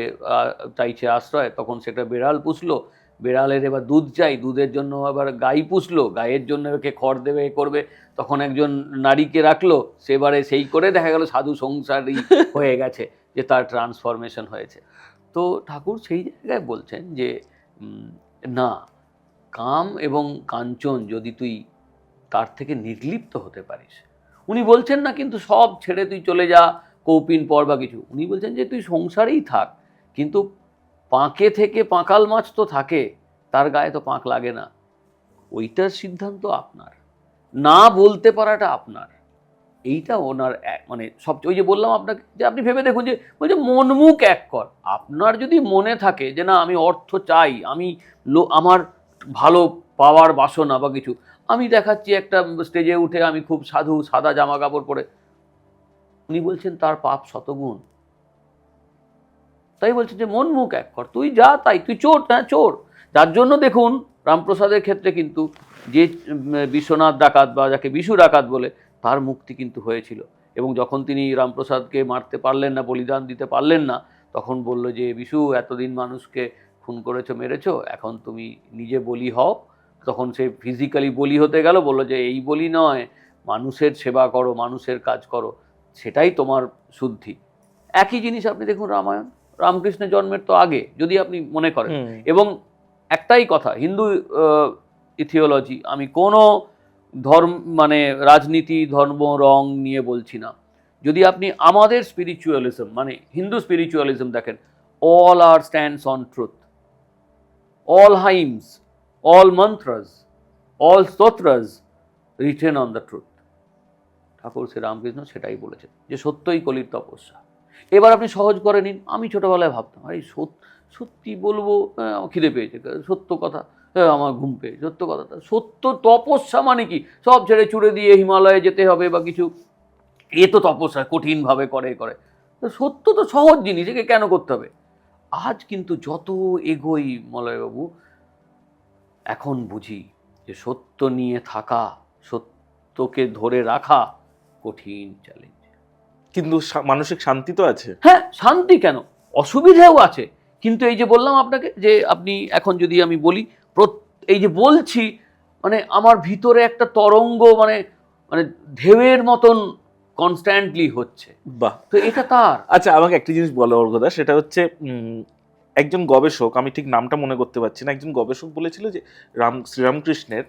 চাইছে আশ্রয়, তখন সেটা বেড়াল পুষলো, বেড়ালের এবার দুধ চাই, দুধের জন্য আবার গাই পুষলো, গায়ের জন্য একে খড় দেবে, এ করবে, তখন একজন নারীকে রাখলো, সেবারে সেই করে দেখা গেল সাধু সংসারই হয়ে গেছে, যে তার ট্রান্সফরমেশন হয়েছে। তো ঠাকুর সেই জায়গায় বলছেন যে না, কাম এবং কাঞ্চন যদি তুই তার থেকে নির্লিপ্ত হতে পারিস, উনি বলছেন না কিন্তু সব ছেড়ে তুই চলে যা কৌপিন পর বা কিছু, উনি বলছেন যে তুই সংসারেই থাক, কিন্তু পাঁকে থেকে পাঁকাল মাছ তো থাকে, তার গায়ে তো পাঁক লাগে না, ওইটার সিদ্ধান্ত আপনার, না বলতে পারাটা আপনার। এইটা ওনার মানে সবচেয়ে, ওই যে বললাম আপনাকে, যে আপনি ভেবে দেখুন, যে ওই যে মন মুখ এক কর, আপনার যদি মনে থাকে যে না আমি অর্থ চাই, আমি আমার ভালো পাওয়ার বাসনা বা কিছু, আমি দেখাচ্ছি একটা স্টেজে উঠে আমি খুব সাধু, সাদা জামা কাপড় পরে, উনি বলছেন তার পাপ শতগুণ। তাই বলছেন যে মন মুখ এক কর, তুই যা তাই, তুই চোর, হ্যাঁ চোর। যার জন্য দেখুন রামপ্রসাদের ক্ষেত্রে কিন্তু যে বিশ্বনাথ ডাকাত বা যাকে বিশু ডাকাত বলে, তার মুক্তি কিন্তু হয়েছিল। এবং যখন তিনি রামপ্রসাদকে মারতে পারলেন না, বলিদান দিতে পারলেন না, তখন বলল যে বিশু, এতদিন মানুষকে খুন করেছো, মেরেছো, এখন তুমি নিজে বলি হও। তখন সে ফিজিক্যালি বলি হতে গেল, বললো যে এই বলি নয়, মানুষের সেবা করো, মানুষের কাজ করো, সেটাই তোমার শুদ্ধি। একই জিনিস আপনি দেখুন রামায়ণ, রামকৃষ্ণের জন্মের তো আগে যদি আপনি মনে করেন, এবং একটাই কথা, হিন্দু ইথিওলজি, আমি কোনো ধর্ম মানে রাজনীতি ধর্ম রং নিয়ে বলছি না, যদি আপনি আমাদের স্পিরিচুয়ালিজম মানে হিন্দু স্পিরিচুয়ালিজম দেখেন, all are stands on truth, all hymns, all mantras, all stotras written on the truth. Thakur Shri Ramakrishna সেটাই বলেছেন, যে সত্যই কলির তপস্যা। এবার আপনি সহজ করে নিন, আমি ছোটোবেলায় ভাবতাম আরে সত্যি বলবো, খিদে পেয়েছে, সত্য কথা, আমার ঘুম পেয়েছে, সত্য কথাটা সত্য, তপস্যা মানে কি, সব ছেড়ে চুড়ে দিয়ে হিমালয়ে যেতে হবে বা কিছু, এ তো তপস্যা কঠিনভাবে করে, সত্য তো সহজ জিনিস, একে কেন করতে হবে। আজ কিন্তু যত এগোই মলয়বাবু, এখন বুঝি যে সত্য নিয়ে থাকা, সত্যকে ধরে রাখা কঠিন চ্যালেঞ্জ। কিন্তু মানসিক শান্তি তো আছে। হ্যাঁ, শান্তি কেন, অসুবিধাও আছে, কিন্তু এই যে বললাম আপনাকে, যে আপনি এখন যদি আমি বলি, এই যে বলছি, মানে আমার ভিতরে একটা তরঙ্গ, মানে মানে ঢেউয়ের মতন কনস্ট্যান্টলি হচ্ছে। বাহ, তো এটা তার। আচ্ছা, আমাকে একটা জিনিস বলো অর্ঘদা, সেটা হচ্ছে একজন গবেষক, আমি ঠিক নামটা মনে করতে পারছি না, একজন গবেষক বলেছিল যে শ্রীরামকৃষ্ণের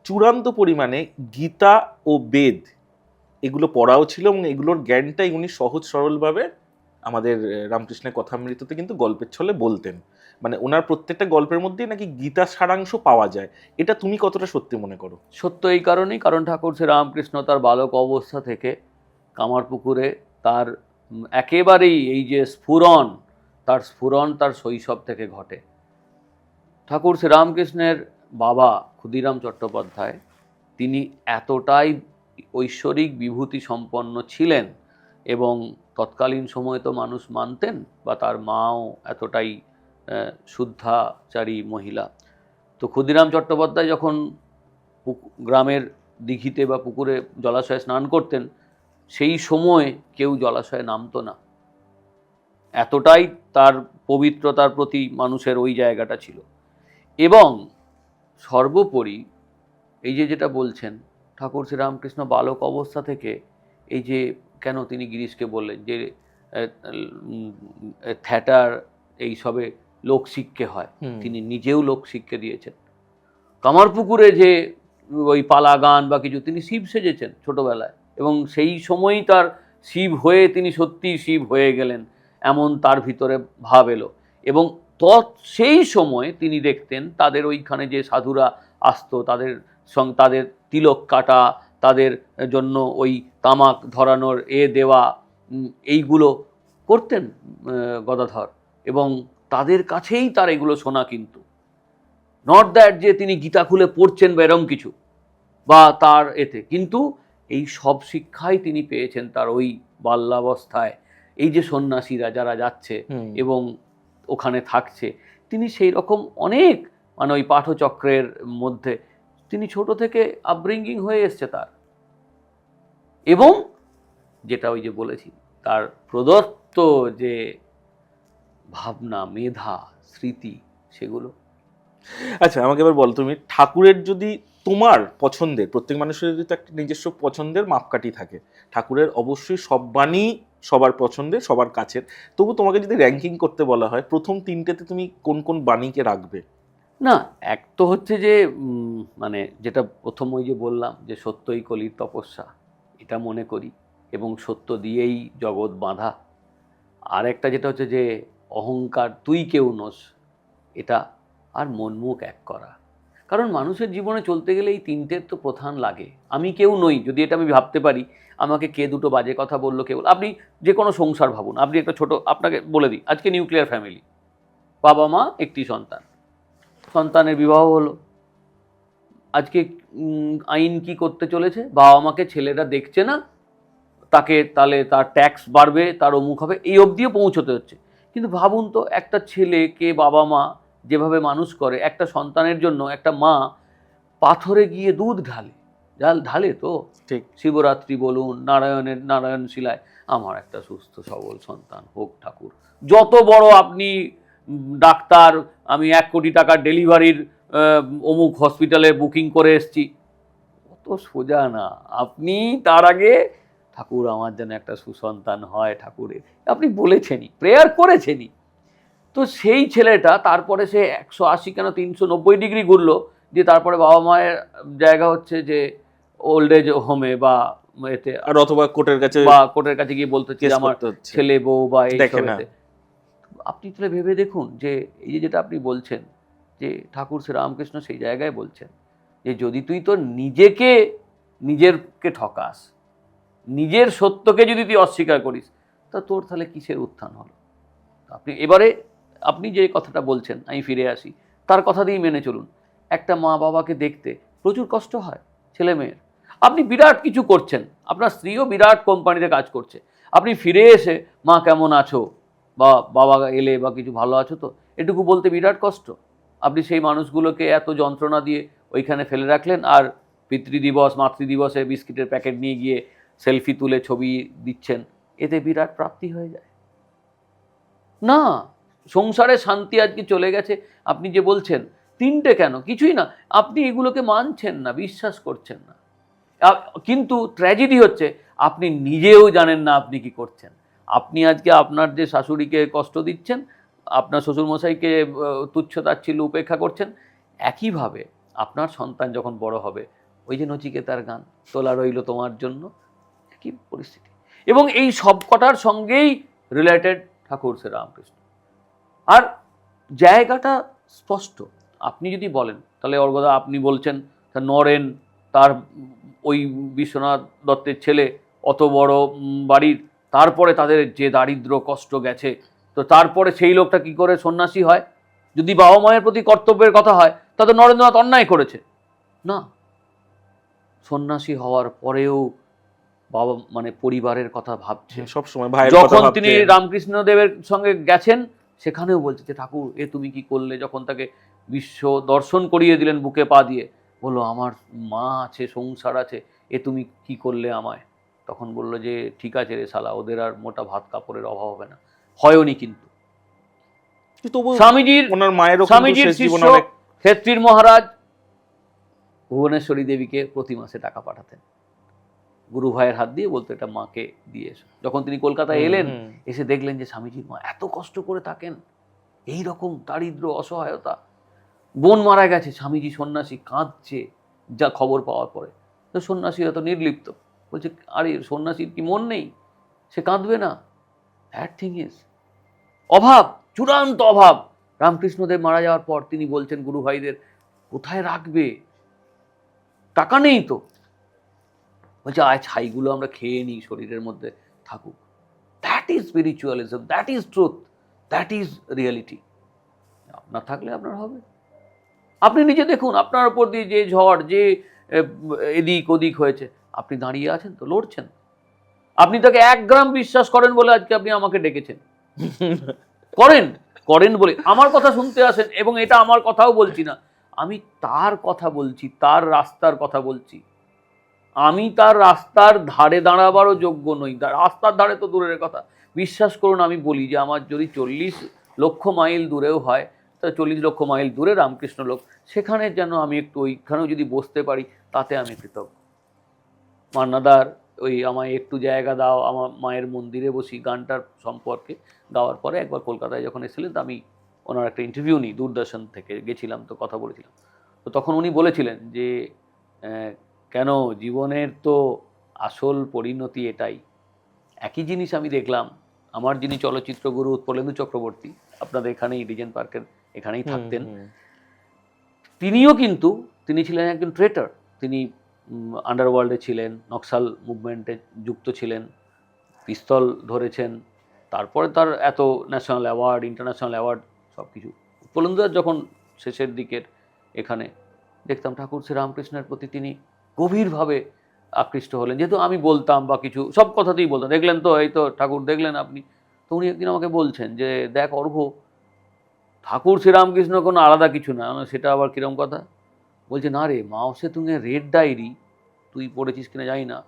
চূড়ান্ত পরিমাণে গীতা ও বেদ এগুলো পড়াও ছিল, এবং এগুলোর জ্ঞানটাই উনি সহজ সরলভাবে আমাদের রামকৃষ্ণের কথামৃততে কিন্তু গল্পের ছলে বলতেন, মানে ওনার প্রত্যেকটা গল্পের মধ্যেই নাকি গীতা সারাংশ পাওয়া যায়। এটা তুমি কতটা সত্যি মনে করো? সত্য এই কারণেই, কারণ ঠাকুর শ্রীরামকৃষ্ণ তার বালক অবস্থা থেকে কামারপুকুরে তার একেবারেই এই যে স্ফুরণ, তার শৈশব থেকে ঘটে। ঠাকুর শ্রীরামকৃষ্ণের বাবা ক্ষুদিরাম চট্টোপাধ্যায় তিনি এতটাই ঐশ্বরিক বিভূতি সম্পন্ন ছিলেন, এবং তৎকালীন সময়ে তো মানুষ মানতেন, বা তার মাও এতটাই শুদ্ধাচারী মহিলা। তো ক্ষুদিরাম চট্টোপাধ্যায় যখন গ্রামের দিঘিতে বা পুকুরে জলাশয়ে স্নান করতেন, সেই সময় কেউ জলাশয়ে নামতো না, এতটাই তার পবিত্রতার প্রতি মানুষের ওই জায়গাটা ছিল। এবং সর্বোপরি এই যে যেটা বলছেন, ঠাকুর শ্রীরামকৃষ্ণ বালক অবস্থা থেকে এই যে কেন তিনি গিরিশকে বললেন যে থিয়েটার এইসবে লোকশিক্ষে হয়, তিনি নিজেও লোকশিক্ষে দিয়েছেন। কামারপুকুরে যে ওই পালা গান বা কিছু, তিনি শিব সেজেছেন ছোটবেলায়, এবং সেই সময়ই তার শিব হয়ে তিনি সত্যিই শিব হয়ে গেলেন, এমন তার ভিতরে ভাব এলো। এবং সেই সময় তিনি দেখতেন তাদের ওইখানে যে সাধুরা আসতো, তাদের তিলক কাটা, তাদের জন্য ওই তামাক ধরানোর দেওয়া, এইগুলো করতেন গদাধর, এবং তাদের কাছেই তার এগুলো শোনা। কিন্তু নট দ্যাট যে তিনি গীতা খুলে পড়ছেন বা এরম কিছু, বা তার এতে, কিন্তু এই সব শিক্ষাই তিনি পেয়েছেন তার ওই বাল্যাবস্থায়। এই যে সন্ন্যাসীরা যারা যাচ্ছে এবং ওখানে থাকছে, তিনি সেই রকম অনেক, মানে ওই পাঠচক্রের মধ্যে তিনি ছোট থেকে আপব্রিঙ্গিং হয়ে এসছে তার। এবং যেটা ওই যে বলেছি, তার প্রদত্ত যে ভাবনা, মেধা, স্মৃতি, সেগুলো। আচ্ছা, আমাকে এবার বল, তুমি ঠাকুরের যদি তোমার পছন্দের, প্রত্যেক মানুষের যদি তো একটা নিজস্ব পছন্দের মাপকাঠি থাকে, ঠাকুরের অবশ্যই সব বাণী সবার পছন্দের, সবার কাছের, তবু তোমাকে যদি র্যাঙ্কিং করতে বলা হয়, প্রথম তিনটেতে তুমি কোন কোন বাণীকে রাখবে? না, এক তো হচ্ছে যে মানে যেটা প্রথম ওই যে বললাম যে সত্যই কলির তপস্যা, এটা মনে করি, এবং সত্য দিয়েই জগৎ বাঁধা। আর একটা যেটা হচ্ছে যে অহংকার তুই কেউ নোস, এটা। আর মনমুখ এক করা। কারণ মানুষের জীবনে চলতে গেলে এই তিনটের তো প্রধান লাগে। আমি কেউ নই, যদি এটা আমি ভাবতে পারি, আমাকে কে দুটো বাজে কথা বললো, কেউ, আপনি যে কোনো সংসার ভাবুন, আপনি একটা ছোট, আপনাকে বলে দিই, আজকে নিউক্লিয়ার ফ্যামিলি, বাবা মা, একটি সন্তান, সন্তানের বিবাহ হলো, আজকে আইন কি করতে চলেছে, বাবা মাকে ছেলেরা দেখছে না, তাকে তাহলে তার ট্যাক্স বাড়বে, তার অমুক হবে, এই অবধিও পৌঁছতে হচ্ছে। কিন্তু ভাবুন তো, একটা ছেলেকে বাবা মা যেভাবে মানুষ করে, একটা সন্তানের জন্য একটা মা পাথরে গিয়ে দুধ ঢালে তো, ঠিক। শিবরাত্রি বলুন, নারায়ণ শিলায়, আমার একটা সুস্থ সবল সন্তান হোক ঠাকুর। যত বড় আপনি ডাক্তার, আমি 1 কোটি টাকার ডেলিভারির অমুক হসপিটালে বুকিং করে এসছি, অত সোজা না। আপনি তার আগে ঠাকুর আমার যেন একটা সুসন্তান হয়, ঠাকুরের আপনি বলেছেনই, প্রেয়ার করেছেনই। তো সেই ছেলেটা তারপরে সে 180 কেন 390 ডিগ্রি ঘুরলো, যে তারপরে বাবা মায়ের জায়গা হচ্ছে যে ওল্ড এজ হোমে বা এতে, আর অথবা কোর্টের কাছে গিয়ে বলতে হচ্ছে আমার ছেলে বউ বা এই সবেতে। আপনি তাহলে ভেবে দেখুন যে এই যে যেটা আপনি বলছেন, যে ঠাকুর শ্রীরামকৃষ্ণ সেই জায়গায় বলছেন যে যদি তুই তো নিজেরকে ঠকাস, নিজের সত্যকে যদি তুই অস্বীকার করিস, তা তোর তাহলে কিসের উত্থান হলো? আপনি যে কথাটা বলছেন, আমি ফিরে আসি, তার কথা দিয়েই মেনে চলুন। একটা মা বাবাকে দেখতে প্রচুর কষ্ট হয় ছেলে মেয়ের। আপনি বিরাট কিছু করছেন, আপনার স্ত্রীও বিরাট কোম্পানিতে কাজ করছে, আপনি ফিরে এসে মা কেমন আছো, বা বাবা এলে বা কিছু ভালো আছো তো, এটুকু বলতে বিরাট কষ্ট। আপনি সেই মানুষগুলোকে এত যন্ত্রণা দিয়ে ওইখানে ফেলে রাখলেন, আর পিতৃদিবস মাতৃদিবসে বিস্কিটের প্যাকেট নিয়ে গিয়ে সেলফি তুলে ছবি দিচ্ছেন, এতে বিরাট প্রাপ্তি হয়ে যায় না? সংসারে শান্তি আজকে চলে গেছে। আপনি যে বলছেন তিনটে কেন, কিছুই না, আপনি এগুলোকে মানছেন না, বিশ্বাস করছেন না। কিন্তু ট্র্যাজেডি হচ্ছে আপনি নিজেও জানেন না আপনি কি করছেন। আপনি আজকে আপনার যে শাশুড়িকে কষ্ট দিচ্ছেন, আপনার শ্বশুরমশাইকে তুচ্ছ-তাচ্ছিল্য উপেক্ষা করছেন, একইভাবে আপনার সন্তান যখন বড় হবে, ওই যে নচিকেতার গান, তোলা রইল তোমার জন্য, একই পরিস্থিতি। এবং এই সব কটার সঙ্গেই রিলেটেড ঠাকুর শ্রীরামকৃষ্ণ। আর জায়গাটা স্পষ্ট। আপনি যদি বলেন তাহলে অর্গদা আপনি বলছেন নরেন তার ওই বিশ্বনাথ দত্তের ছেলে অত বড় বাড়ির, তারপরে তাদের যে দারিদ্র কষ্ট গেছে, তো তারপরে সেই লোকটা কি করে সন্ন্যাসী হয়? যদি বাবা মায়ের প্রতি কর্তব্যের কথা হয় তাহলে নরেন্দ্রনাথ অন্যায় করেছে না? সন্ন্যাসী হওয়ার পরেও বাবা মানে পরিবারের কথা ভাবছে সব সময় ভাইয়ের কথা যখন ভাবতেন। তিনি রামকৃষ্ণ দেবের সঙ্গে গেছেন সেখানেও বলছে যে ঠাকুর এ তুমি কি করলে, যখন তাকে বিশ্ব দর্শন করিয়ে দিলেন বুকে পা দিয়ে, বললো আমার মা আছে, সংসার আছে, এ তুমি কি করলে আমায়? তখন বললো যে ঠিক আছে রে শালা, ওদের আর মোটা ভাত কাপড়ের অভাব হবে না। হয়নি কিন্তু তবু স্বামীজির ওনার মায়েরও কিন্তু স্বামীজির শেষ জীবনে শিষ্য অনেক ক্ষেত্রীর মহারাজ ভুবনেশ্বরী দেবীকে প্রতি মাসে টাকা পাঠাতেন, গুরু ভাইয়ের হাত দিয়ে বলতো এটা মাকে দিয়ে এসো। যখন তিনি কলকাতায় এলেন, এসে দেখলেন যে স্বামীজির মা এত কষ্ট করে থাকেন, এই রকম দারিদ্র অসহায়তা, বোন মারা গেছে, স্বামীজি সন্ন্যাসী কাঁদছে যা খবর পাওয়ার পরে। তো সন্ন্যাসী এত নির্লিপ্ত, বলছে আরে সন্ন্যাসীর কি মন নেই, সে কাঁদবে না? দ্যাট থিং ইজ অভাব, চূড়ান্ত অভাব। রামকৃষ্ণদেব মারা যাওয়ার পর তিনি বলছেন গুরু ভাইদের কোথায় রাখবে, টাকা নেই তো, বলছে আয় ছাইগুলো আমরা খেয়ে নিই, শরীরের মধ্যে থাকুক। That is spiritualism, that is truth, that is reality. আপনার থাকলে আপনার হবে। আপনি নিজে দেখুন আপনার উপর দিয়ে যে ঝড়, যে এদিক ওদিক হয়েছে, আপনি দাঁড়িয়ে আছেন তো, লড়ছেন। আপনি তাকে 1 গ্রাম বিশ্বাস করেন বলে আজকে আপনি আমাকে ডেকেছেন। করেন বলে আমার কথা শুনতে আসেন, এবং এটা আমার কথাও বলছি না, আমি তার কথা বলছি, তার রাস্তার কথা বলছি। আমি তার রাস্তার ধারে দাঁড়াবারও যোগ্য নই, রাস্তার ধারে তো দূরের কথা। বিশ্বাস করুন, আমি বলি যে আমার যদি 40 লক্ষ মাইল দূরেও হয়, তা 40 লক্ষ মাইল দূরে রামকৃষ্ণ লোক, সেখানে যেন আমি একটু ওইখানেও যদি বসতে পারি, তাতে আমি কৃতজ্ঞ। মান্নাদার ওই আমায় একটু জায়গা দাও, আমার মায়ের মন্দিরে বসি গানটার সম্পর্কে গাওয়ার পরে একবার কলকাতায় যখন এসেছিলেন, তো আমি ওনার একটা ইন্টারভিউ নিই, দূরদর্শন থেকে গেছিলাম, তো কথা বলেছিলাম। তো তখন উনি বলেছিলেন যে কেন জীবনের তো আসল পরিণতি এটাই। একই জিনিস আমি দেখলাম, আমার যিনি চলচ্চিত্র গুরু উৎপলেন্দু চক্রবর্তী, আপনাদের এখানেই রিজেন্ট পার্কের এখানেই থাকতেন, তিনি ছিলেন একজন ট্রেটার। তিনি আন্ডারওয়ার্ল্ডে ছিলেন, নকশাল মুভমেন্টে যুক্ত ছিলেন, পিস্তল ধরেছেন, তারপরে তার এত ন্যাশনাল অ্যাওয়ার্ড, ইন্টারন্যাশনাল অ্যাওয়ার্ড সব কিছু। উৎপলেন্দুদার যখন শেষের দিকের এখানে দেখতাম ঠাকুর শ্রীরামকৃষ্ণের প্রতি তিনি গভীরভাবে আকৃষ্ট হলেন, যেহেতু আমি বলতাম বা কিছু সব কথাতেই বলতাম, দেখলেন তো এই তো ঠাকুর দেখলেন আপনি। তো উনি একদিন আমাকে বলছেন যে দেখ অর্ঘ্য, ঠাকুর শ্রীরামকৃষ্ণ কোনো আলাদা কিছু না। সেটা আবার কিরম কথা? বলছে না রে, মাও সে তুমি রেড ডায়েরি, তুই পড়েছিস কিনা জানি না,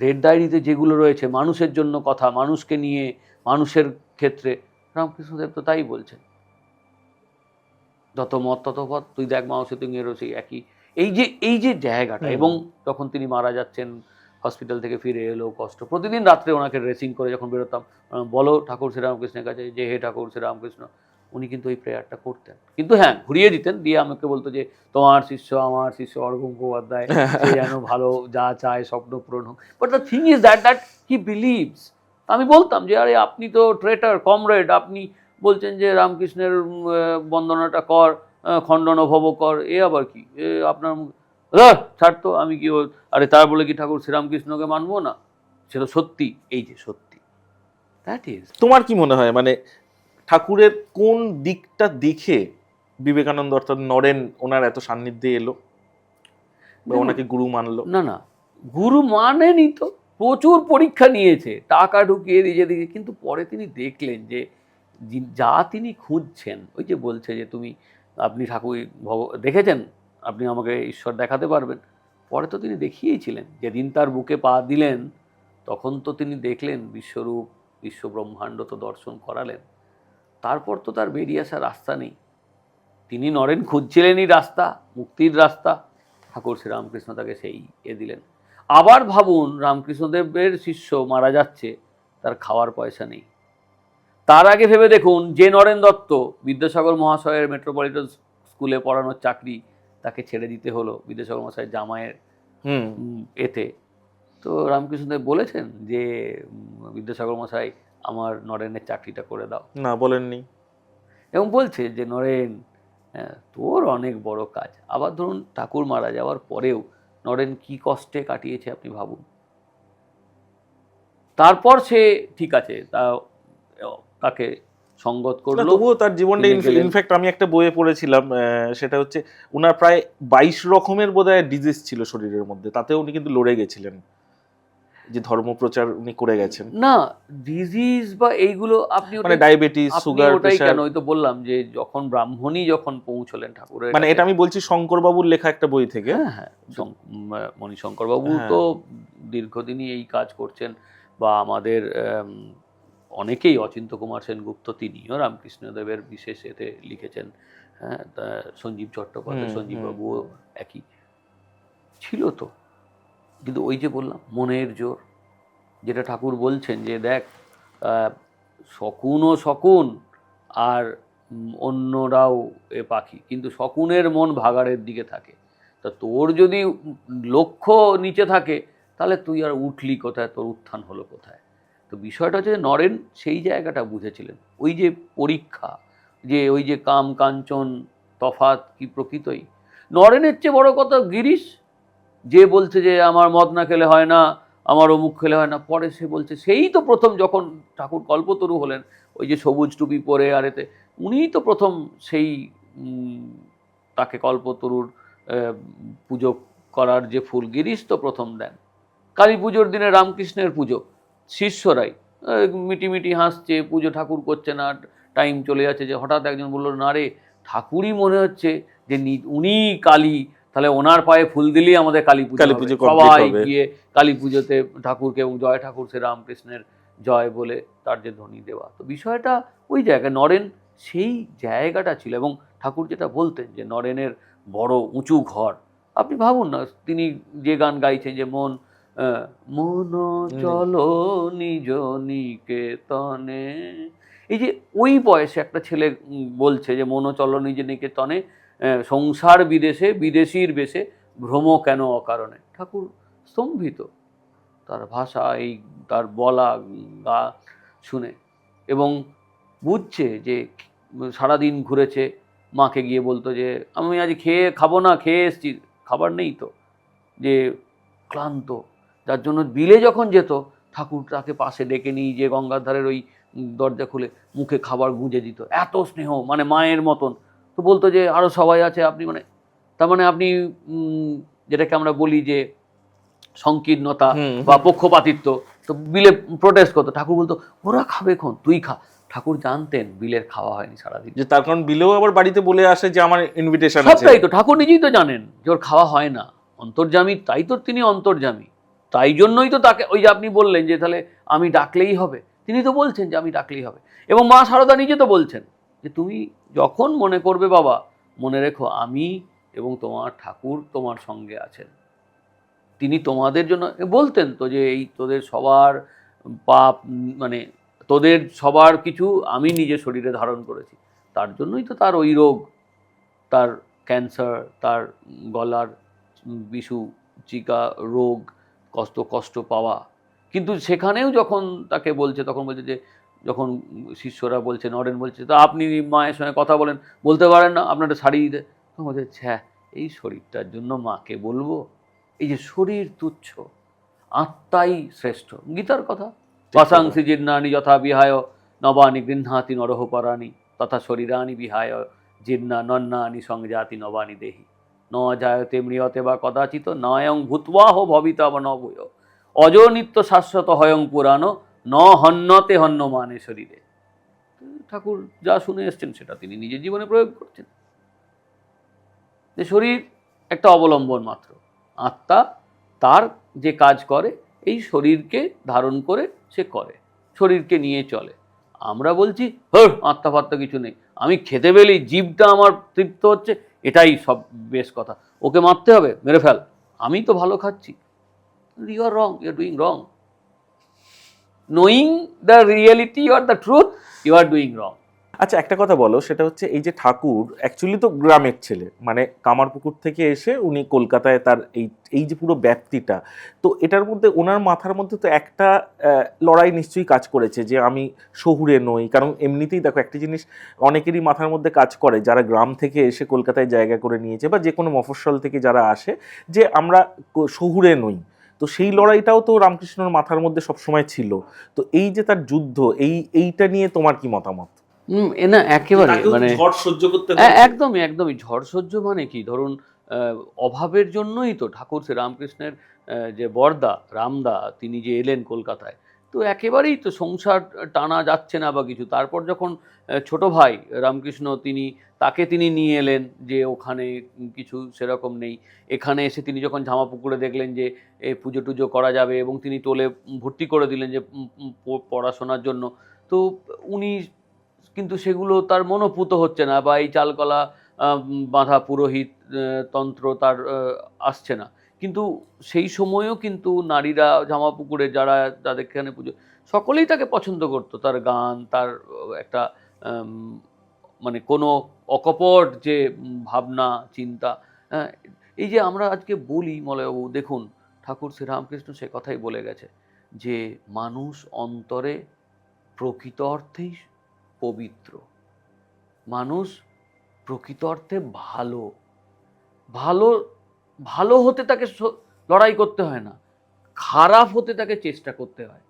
রেড ডায়েরিতে যেগুলো রয়েছে মানুষের জন্য কথা, মানুষকে নিয়ে, মানুষের ক্ষেত্রে, রামকৃষ্ণদেব তো তাই বলছেন। যত মত তত পথ, তুই দেখ মাও সে তুমি এরও সেই একই, এই যে জায়গাটা। এবং যখন তিনি মারা যাচ্ছেন, হসপিটাল থেকে ফিরে এলো, কষ্ট, প্রতিদিন রাত্রে ওনাকে ড্রেসিং করে যখন বেরোতাম, বলো ঠাকুর শ্রীরামকৃষ্ণের কাছে যে হে ঠাকুর শ্রীরামকৃষ্ণ, উনি কিন্তু ওই প্রেয়ারটা করতেন। কিন্তু হ্যাঁ, ঘুরিয়ে দিতেন, দিয়ে আমাকে বলতো যে তোমার শিষ্য, আমার শিষ্য অর্ঘ্য মুখোপাধ্যায়, সে যেন ভালো যা চায় স্বপ্ন পূরণ হোক। But the thing is that he believes. আমি বলতাম যে আরে আপনি তো ট্রেটার, কমরেড, আপনি বলছেন যে রামকৃষ্ণের বন্দনাটা কর, খণ্ডন ভব কর, এ আবার কি, এ আপনার ছাড়তো, আমি কি আরে তার বলে কি ঠাকুর শ্রীরামকৃষ্ণকে মানবো না? সেটা সত্যি, এই যে সত্যি, দ্যাট ইজ। তোমার কি মনে হয় মানে ঠাকুরের কোন দিকটা দেখে বিবেকানন্দ অর্থাৎ নরেন ওনার এত সান্নিধ্যে এলো বা ওনাকে গুরু মানলো? না, গুরু মানেনি তো, প্রচুর পরীক্ষা নিয়েছে, টাকা ঢুকিয়ে দিয়েছে, কিন্তু পরে তিনি দেখলেন যে যা তিনি খুঁজছেন, ওই যে বলছে যে আপনি ঠাকুর দেখেছেন, আপনি আমাকে ঈশ্বর দেখাতে পারবেন। পরে তো তিনি দেখিয়েছিলেন, যেদিন তার বুকে পা দিলেন তখন তো তিনি দেখলেন বিশ্বরূপ, বিশ্ব ব্রহ্মাণ্ড তো দর্শন করালেন। তারপর তো তার বেরিয়ে আসার রাস্তা নেই। তিনি নরেন খুঁজছিলেনই রাস্তা, মুক্তির রাস্তা, ঠাকুর শ্রীরামকৃষ্ণ তাকে সেই দিলেন। আবার ভাবুন, রামকৃষ্ণদেবের শিষ্য মারা যাচ্ছে, তার খাওয়ার পয়সা নেই। তার আগে ভেবে দেখুন, যে নরেন দত্ত বিদ্যাসাগর মহাশয়ের মেট্রোপলিটন স্কুলে পড়ানোর চাকরি তাকে ছেড়ে দিতে হলো বিদ্যাসাগর মহাশয়ের জামাইয়ের এতে। তো রামকৃষ্ণদেব বলেছেন যে বিদ্যাসাগর মশাই আমার নরেনের চাকরিটা করে দাও। না, বলেননি। এবং বলছে যে নরেন, তোর অনেক বড় কাজ। আবার ধরুন ঠাকুর মারা যাওয়ার পরেও নরেন কি কষ্টে কাটিয়েছে আপনি ভাবুন। তারপর সে ঠিক আছে, তাকে সঙ্গত না, করলো, তবুও তার জীবনটা তিনি গেলেন। ইনফ্যাক্ট আমি একটা বইয়ে পড়েছিলাম, সেটা হচ্ছে উনার প্রায় 22 রকমের বোধহয় ডিজিজ ছিল শরীরের মধ্যে, তাতেও উনি কিন্তু লড়ে গেছিলেন, যে ধর্মপ্রচার উনি করে গেছেন। না, ডিজিজ বা এইগুলো আপনি মানে ডায়াবেটিস, আপনি সুগার, ওটাই প্রেশার। কেন, ওই তো বললাম যে যখন ব্রাহ্মণই যখন পৌঁছলেন ঠাকুরের মানে কাছে। এটা আমি বলছি শঙ্কর বাবুর লেখা একটা বই থেকে। হ্যাঁ হ্যাঁ, মণিশঙ্কর বাবু হ্যাঁ। তো দীর্ঘদিনই এই কাজ করছেন, বা আমাদের অনেকেই, অচিন্ত্য কুমার সেনগুপ্ত তিনিও রামকৃষ্ণদেবের বিশেষ এতে লিখেছেন। হ্যাঁ, সঞ্জীব চট্টোপাধ্যায়, সঞ্জীব বাবুও একই ছিল তো। কিন্তু ওই যে বললাম মনের জোর, যেটা ঠাকুর বলছেন যে দেখ, শকুনও শকুন আর অন্যরাও এ পাখি, কিন্তু শকুনের মন ভাগাড়ের দিকে থাকে। তা তোর যদি লক্ষ্য নিচে থাকে তাহলে তুই আর উঠলি কোথায়, তোর উত্থান হলো কোথায়। তো বিষয়টা হচ্ছে যে নরেন সেই জায়গাটা বুঝেছিলেন। ওই যে পরীক্ষা, যে ওই যে কাম কাঞ্চন তফাৎ কি প্রকৃতই। নরেনের চেয়ে বড় কথা গিরিশ, যে বলছে যে আমার মদ না খেলে হয় না, আমার অমুক খেলে হয় না, পরে সে বলছে, সেই তো প্রথম যখন ঠাকুর কল্পতরু হলেন, ওই যে সবুজ টুপি পরে আর এতে, উনিই তো প্রথম সেই তাকে কল্পতরুর পুজো করার যে ফুল গিরিশ তো প্রথম দেন। কালী পুজোর দিনে রামকৃষ্ণের পুজো, শিষ্যরাই মিটিমিটি হাসছে, পুজো ঠাকুর করছে না, টাইম চলে যাচ্ছে, যে হঠাৎ একজন বললো, না রে, ঠাকুরই মনে হচ্ছে যে উনি কালী, তাহলে ওনার পায়ে ফুল দিলেই আমাদের কালী পুজো হবে। সবাই গিয়ে কালী পুজোতে ঠাকুরকে, এবং জয় ঠাকুর সে রামকৃষ্ণের জয় বলে তার যে ধ্বনি দেওয়া। তো বিষয়টা ওই জায়গায় নরেন সেই জায়গাটা ছিল। এবং ঠাকুর যেটা বলতেন যে নরেনের বড় উঁচু ঘর, আপনি ভাবুন না, তিনি যে গান গাইছেন যে মন চলো নিজ নিকেতনে, এই যে ওই বয়সে একটা ছেলে বলছে যে মন চলো নিজ নিকেতনে, সংসার বিদেশে বিদেশির বেশে ভ্রম কেন অকারণে। ঠাকুর স্তম্ভিত তার ভাষা, এই তার বলা গা শুনে, এবং বুঝছে যে সারাদিন ঘুরেছে। মাকে গিয়ে বলতো যে আমি আজ খাবো না, খেয়ে এসছি, খাবার নেই তো, যে ক্লান্ত, যার জন্য বিলে যখন যেত ঠাকুর তাকে পাশে ডেকে নিয়ে যে গঙ্গার ধারের ওই দরজা খুলে মুখে খাবার গুঁজে দিত, এত স্নেহ, মানে মায়ের মতন। তো বলতো যে আরও সবাই আছে, আপনি মানে, তার মানে আপনি যেটাকে আমরা বলি যে সংকীর্ণতা বা পক্ষপাতিত্ব, তো বিলে প্রোটেস্ট করতো। ঠাকুর বলতো ওরা খাবে খন, তুই খা। ঠাকুর জানতেন বিলের খাওয়া হয়নি সারাদিন, যে তার কারণ বিলেও আবার বাড়িতে বলে আসে যে আমার ইনভিটেশন আছে। সবটাই তো ঠাকুর নিজেই তো জানেন যে ওর খাওয়া হয় না, অন্তর্যামী, তাই তো তিনি অন্তর্যামী। তাই জন্যই তো তাকে ওই যে আপনি বললেন যে তাহলে আমি ডাকলেই হবে, তিনি তো বলছেন যে আমি ডাকলেই হবে। এবং মা সারদা নিজে তো বলছেন যে তুমি যখন মনে করবে বাবা, মনে রেখো আমি এবং তোমার ঠাকুর তোমার সঙ্গে আছেন। তিনি তোমাদের জন্য বলতেন তো যে এই তোদের সবার পাপ, মানে তোদের সবার কিছু আমি নিজের শরীরে ধারণ করেছি। তার জন্যই তো তার ওই রোগ, তার ক্যান্সার, তার গলার বিসূচিকা রোগ, কষ্ট পাওয়া। কিন্তু সেখানেও যখন তাকে বলছে, তখন বলছে যে, যখন শিষ্যরা বলছে, নরেন বলছে, তা আপনি মায়ের সঙ্গে কথা বলেন, বলতে পারেন না আপনার শাড়ি দিতে, তখন বলছে হ্যাঁ, এই শরীরটার জন্য মাকে বলবো। এই যে শরীর তুচ্ছ, আত্মাই শ্রেষ্ঠ, গীতার কথা। বাসাংসি জীর্ণানি যথা বিহায় নবানি গৃহাতি নরহ পরাণি, তথা শরীরানি বিহায় জীর্ণা নন্নানি সংজাতি নবানি দেহি, ন জায়তে মৃয়তে বা কদাচিত নয়ং ভূতবাহ ভবিতা বা নভূয়, অজনিত্য শাশ্বত হয়ং পুরাণ, ন হন্যতে হন্য মানে শরীরে। ঠাকুর যা শুনে এসছেন সেটা তিনি নিজের জীবনে প্রয়োগ করছেন, যে শরীর একটা অবলম্বন মাত্র, আত্মা তার যে কাজ করে এই শরীরকে ধারণ করে সে করে, শরীরকে নিয়ে চলে। আমরা বলছি আত্মা ফাত্মা কিছু নেই, আমি খেতে পেলেই জীবটা আমার তৃপ্ত হচ্ছে, এটাই সব বেশ কথা, ওকে মারতে হবে, মেরে ফেল, আমি তো ভালো খাচ্ছি। You are wrong, you are doing wrong. Knowing the reality or the truth, you are doing wrong. আচ্ছা, একটা কথা বলো, সেটা হচ্ছে এই যে ঠাকুর অ্যাকচুয়ালি তো গ্রামের ছেলে, মানে কামারপুকুর থেকে এসে উনি কলকাতায় তার এই এই যে পুরো ব্যাপ্তিটা, তো এটার মধ্যে ওনার মাথার মধ্যে তো একটা লড়াই নিশ্চয়ই কাজ করেছে যে আমি শহুরে নই। কারণ এমনিতেই দেখো একটা জিনিস অনেকেরই মাথার মধ্যে কাজ করে যারা গ্রাম থেকে এসে কলকাতায় জায়গা করে নিয়েছে বা যে কোনো মফস্বল থেকে যারা আসে, যে আমরা শহুরে নই। তো সেই লড়াইটাও তো রামকৃষ্ণর মাথার মধ্যে সবসময় ছিল। তো এই যে তার যুদ্ধ, এইটা নিয়ে তোমার কি মতামত? এ না একেবারে মানে ঝড় সহ্য করতে একদমই একদমই ঝড় সহ্য মানে কি, ধরুন অভাবের জন্যই তো ঠাকুর শ্রীরামকৃষ্ণের যে বরদা রামদা তিনি যে এলেন কলকাতায়, তো একেবারেই তো সংসার টানা যাচ্ছে না বা কিছু, তারপর যখন ছোট ভাই রামকৃষ্ণ তাকে তিনি নিয়ে এলেন যে ওখানে কিছু সেরকম নেই, এখানে এসে তিনি যখন জামাপুকুরে দেখলেন যে পুজো টুজো করা যাবে এবং তিনি তোলে ভর্তি করে দিলেন যে পড়াশোনার জন্য, তো উনি কিন্তু সেগুলো তার মনোপুত হচ্ছে না, বা এই চালকলা বাঁধা পুরোহিত তন্ত্র তার আসছে না। কিন্তু সেই সময়েও কিন্তু নারীরা জামাপুকুরে যারা যাদের এখানে পুজো, সকলেই তাকে পছন্দ করতো, তার গান, তার একটা মানে কোনো অকপট যে ভাবনা চিন্তা। হ্যাঁ, এই যে আমরা আজকে বলি মলয়বাবু, দেখুন ঠাকুর শ্রীরামকৃষ্ণ সে কথাই বলে গেছে যে মানুষ অন্তরে প্রকৃত অর্থেই পবিত্র, মানুষ প্রকৃত অর্থে ভালো, ভালো ভালো হতে তাকে লড়াই করতে হয় না, খারাপ হতে তাকে চেষ্টা করতে হয়।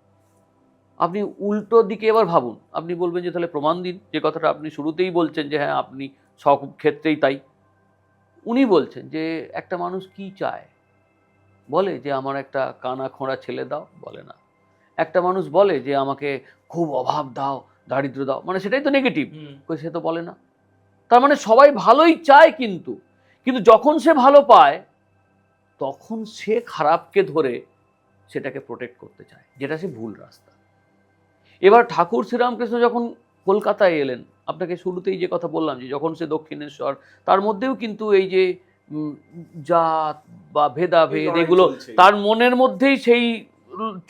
আপনি উল্টো দিকে এবার ভাবুন, আপনি বলবেন যে তাহলে প্রমাণ দিন, যে কথাটা আপনি শুরুতেই বলছেন যে হ্যাঁ আপনি সব ক্ষেত্রেই তাই। উনি বলছেন যে একটা মানুষ কি চায়, বলে যে আমার একটা কানা খোঁড়া ছেলে দাও, বলে না। একটা মানুষ বলে যে আমাকে খুব অভাব দাও, দারিদ্র দাও, মানে সেটাই তো নেগেটিভ, সে তো বলে না। তার মানে সবাই ভালোই চায়, কিন্তু কিন্তু যখন সে ভালো পায় তখন সে খারাপকে ধরে সেটাকে প্রোটেক্ট করতে চায়, যেটা সে ভুল রাস্তা। এবার ঠাকুর শ্রীরামকৃষ্ণ যখন কলকাতায় এলেন, আপনাকে শুরুতেই যে কথা বললাম যে যখন সে দক্ষিণেশ্বর, তার মধ্যেও কিন্তু এই যে জাত বা ভেদাভেদ এগুলো তার মনের মধ্যেই সেই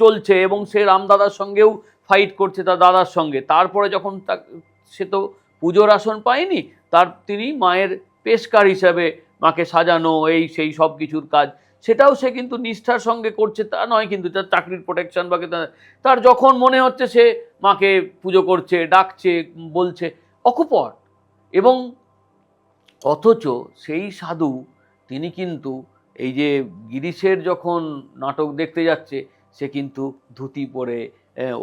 চলছে, এবং সে রামদাদার সঙ্গেও ফাইট করছে, তার দাদার সঙ্গে। তারপরে যখন সে তো পুজোর আসন পায়নি, তিনি মায়ের পেশকার হিসাবে মাকে সাজানো, এই সেই সব কিছুর কাজ, সেটাও সে কিন্তু নিষ্ঠার সঙ্গে করছে, তা নয় কিন্তু তার চাকরির প্রোটেকশন বা তার যখন মনে হচ্ছে সে মাকে পুজো করছে, ডাকছে, বলছে, অকপট। এবং অথচ সেই সাধু তিনি কিন্তু এই যে গিরিশের যখন নাটক দেখতে যাচ্ছে, সে কিন্তু ধুতি পরে,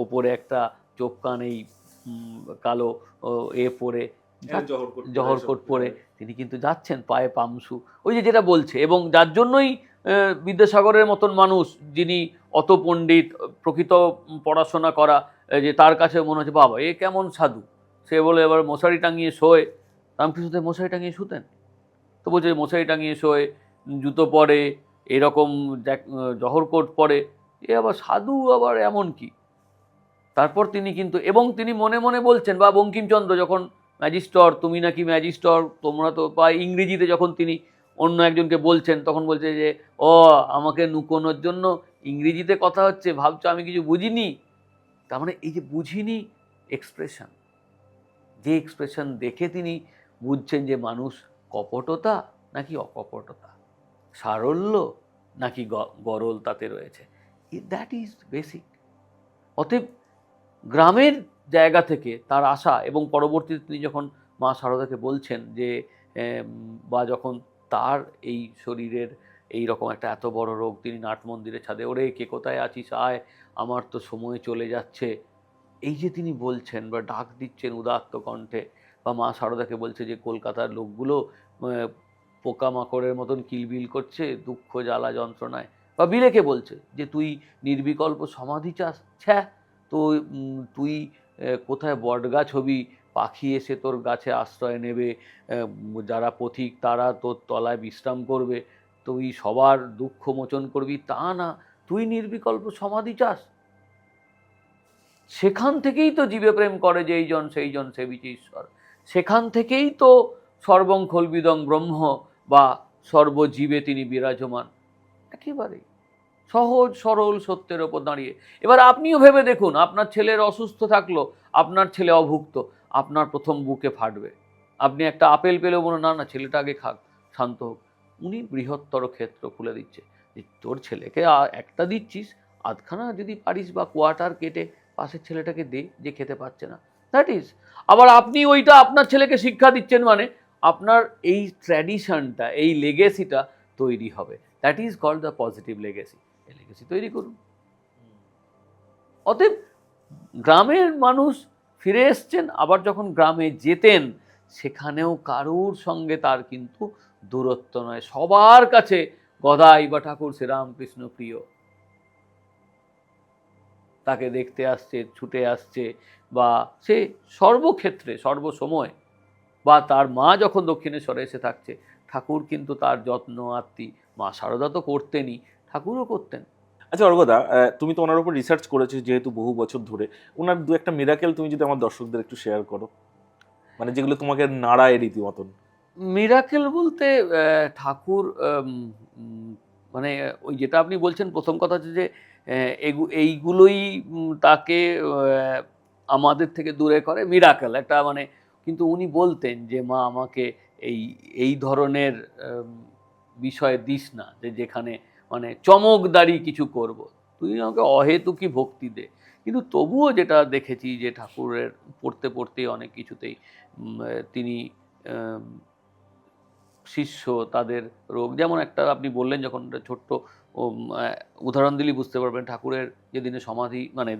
ওপরে একটা চোখ কান এই কালো পরে, জহরকোট পরে তিনি কিন্তু যাচ্ছেন, পায়ে পামসু, ওই যে যেটা বলছে। এবং যার জন্যই বিদ্যাসাগরের মতন মানুষ, যিনি অত পণ্ডিত, প্রকৃত পড়াশোনা করা, যে তার কাছে মনে হচ্ছে বাবা এ কেমন সাধু, সে বলে এবার মশারি টাঙিয়ে শোয়। রামকৃষ্ণদেব মশারি টাঙিয়ে শুতেন? তো বলছে মশারি টাঙিয়ে শোয়, জুতো পরে, এরকম জহরকোট পরে, এ আবার সাধু আবার এমন কি? তারপর তিনি কিন্তু, এবং তিনি মনে মনে বলছেন, বা বঙ্কিমচন্দ্র যখন ম্যাজিস্টর, তুমি নাকি ম্যাজিস্টর, তোমরা তো, বা ইংরেজিতে যখন তিনি অন্য একজনকে বলছেন, তখন বলছে যে ও আমাকে নুকোনোর জন্য ইংরেজিতে কথা হচ্ছে, ভাবছো আমি কিছু বুঝিনি। তার মানে এই যে বুঝিনি এক্সপ্রেশন, যে এক্সপ্রেশন দেখে তিনি বুঝছেন যে মানুষ কপটতা নাকি অকপটতা, সারল্য নাকি গরল তাতে রয়েছে, দ্যাট ইজ বেসিক। অতএব গ্রামের জায়গা থেকে তার আশা, এবং পরবর্তীতে তিনি যখন মা শারদাকে বলছেন যে বা যখন তার এই শরীরের এই রকম একটা এত বড় রোগ, তিনি নাট মন্দিরে ছাদে, ওরে কে কোথায় আছিস আয়, আমার তো সময় চলে যাচ্ছে, এই যে তিনি বলছেন বা ডাক দিচ্ছেন উদাত্ত কণ্ঠে, বা মা শারদাকে বলছে যে কলকাতার লোকগুলো পোকামাকড়ের মতন কিলবিল করছে দুঃখ জ্বালা যন্ত্রণায়, বা বিলেকে বলছে যে তুই নির্বিকল্প সমাধি চাস, ছ্যা, তো তুই কোথায় বটগাছ হবি, পাখি এসে তোর গাছে আশ্রয় নেবে, যারা পথিক তারা তোর তলায় বিশ্রাম করবে, তুই সবার দুঃখ মোচন করবি, তা না, তুই নির্বিকল্প সমাধি চাস। সেখান থেকেই তো জীবে প্রেম করে যেই জন সেই জন সেবিছে ঈশ্বর, সেখান থেকেই তো সর্বং খলবিদং ব্রহ্ম, বা সর্বজীবে তিনি বিরাজমান, একেবারেই সহজ সরল সত্যের ওপর দাঁড়িয়ে। এবার আপনিও ভেবে দেখুন, আপনার ছেলের অসুস্থ থাকলো, আপনার ছেলে অভুক্ত, আপনার প্রথম বুকে ফাটবে। আপনি একটা আপেল পেলেও বলুন না না ছেলেটা আগে খাক, শান্ত হোক। উনি বৃহত্তর ক্ষেত্র খুলে দিচ্ছে যে তোর ছেলেকে একটা দিচ্ছিস, আধখানা যদি পারিস বা কোয়ার্টার কেটে পাশের ছেলেটাকে দে যে খেতে পাচ্ছে না। দ্যাট ইজ, আবার আপনি ওইটা আপনার ছেলেকে শিক্ষা দিচ্ছেন, মানে আপনার এই ট্র্যাডিশনটা, এই লেগেসিটা তৈরি হবে। That is called the positive legacy. এই লেগেসি তৈরি করুন। অতএব গ্রামের মানুষ ফিরে এসছেন, আবার যখন গ্রামে যেতেন সেখানেও কারুর সঙ্গে তার কিন্তু দূরত্ব নয়, সবার কাছে গদাই বা ঠাকুর শ্রীরামকৃষ্ণ প্রিয়। তাকে দেখতে আসছে, ছুটে আসছে, বা সে সর্বক্ষেত্রে সর্বসময়, বা তার মা যখন দক্ষিণেশ্বরে এসে থাকছে, ঠাকুর কিন্তু তার যত্ন আত্মি, মা শারদা তো করতেনই, ঠাকুরও করতেন। আচ্ছা অর্ঘদা, তুমি তো ওনার উপর রিসার্চ করেছো যেহেতু বহু বছর ধরে, ওনার দু একটা মিরাকেল তুমি যদি আমার দর্শকদের একটু শেয়ার করো, মানে যেগুলো তোমাকে নাড়ায় রীতিমতন। মিরাকেল বলতে ঠাকুর মানে ওই যেটা আপনি বলছেন, প্রথম কথা হচ্ছে যে এইগুলোই তাকে আমাদের থেকে দূরে করে মিরাকেল একটা, মানে কিন্তু উনি বলতেন যে মা আমাকে এই এই ধরনের বিষয়ে দিস না, যে যেখানে মানে চমকদারি কিছু করব, তুই আমাকে অহেতুকি ভক্তি দে। কিন্তু তবুও যেটা দেখেছি যে ঠাকুরের পড়তে পড়তে অনেক কিছুতেই তিনি শিষ্য তাদের রোগ, যেমন একটা আপনি বললেন যখন একটা ছোট্ট উদাহরণ দিলেই বুঝতে পারবেন, ঠাকুরের যেদিনে সমাধি মানে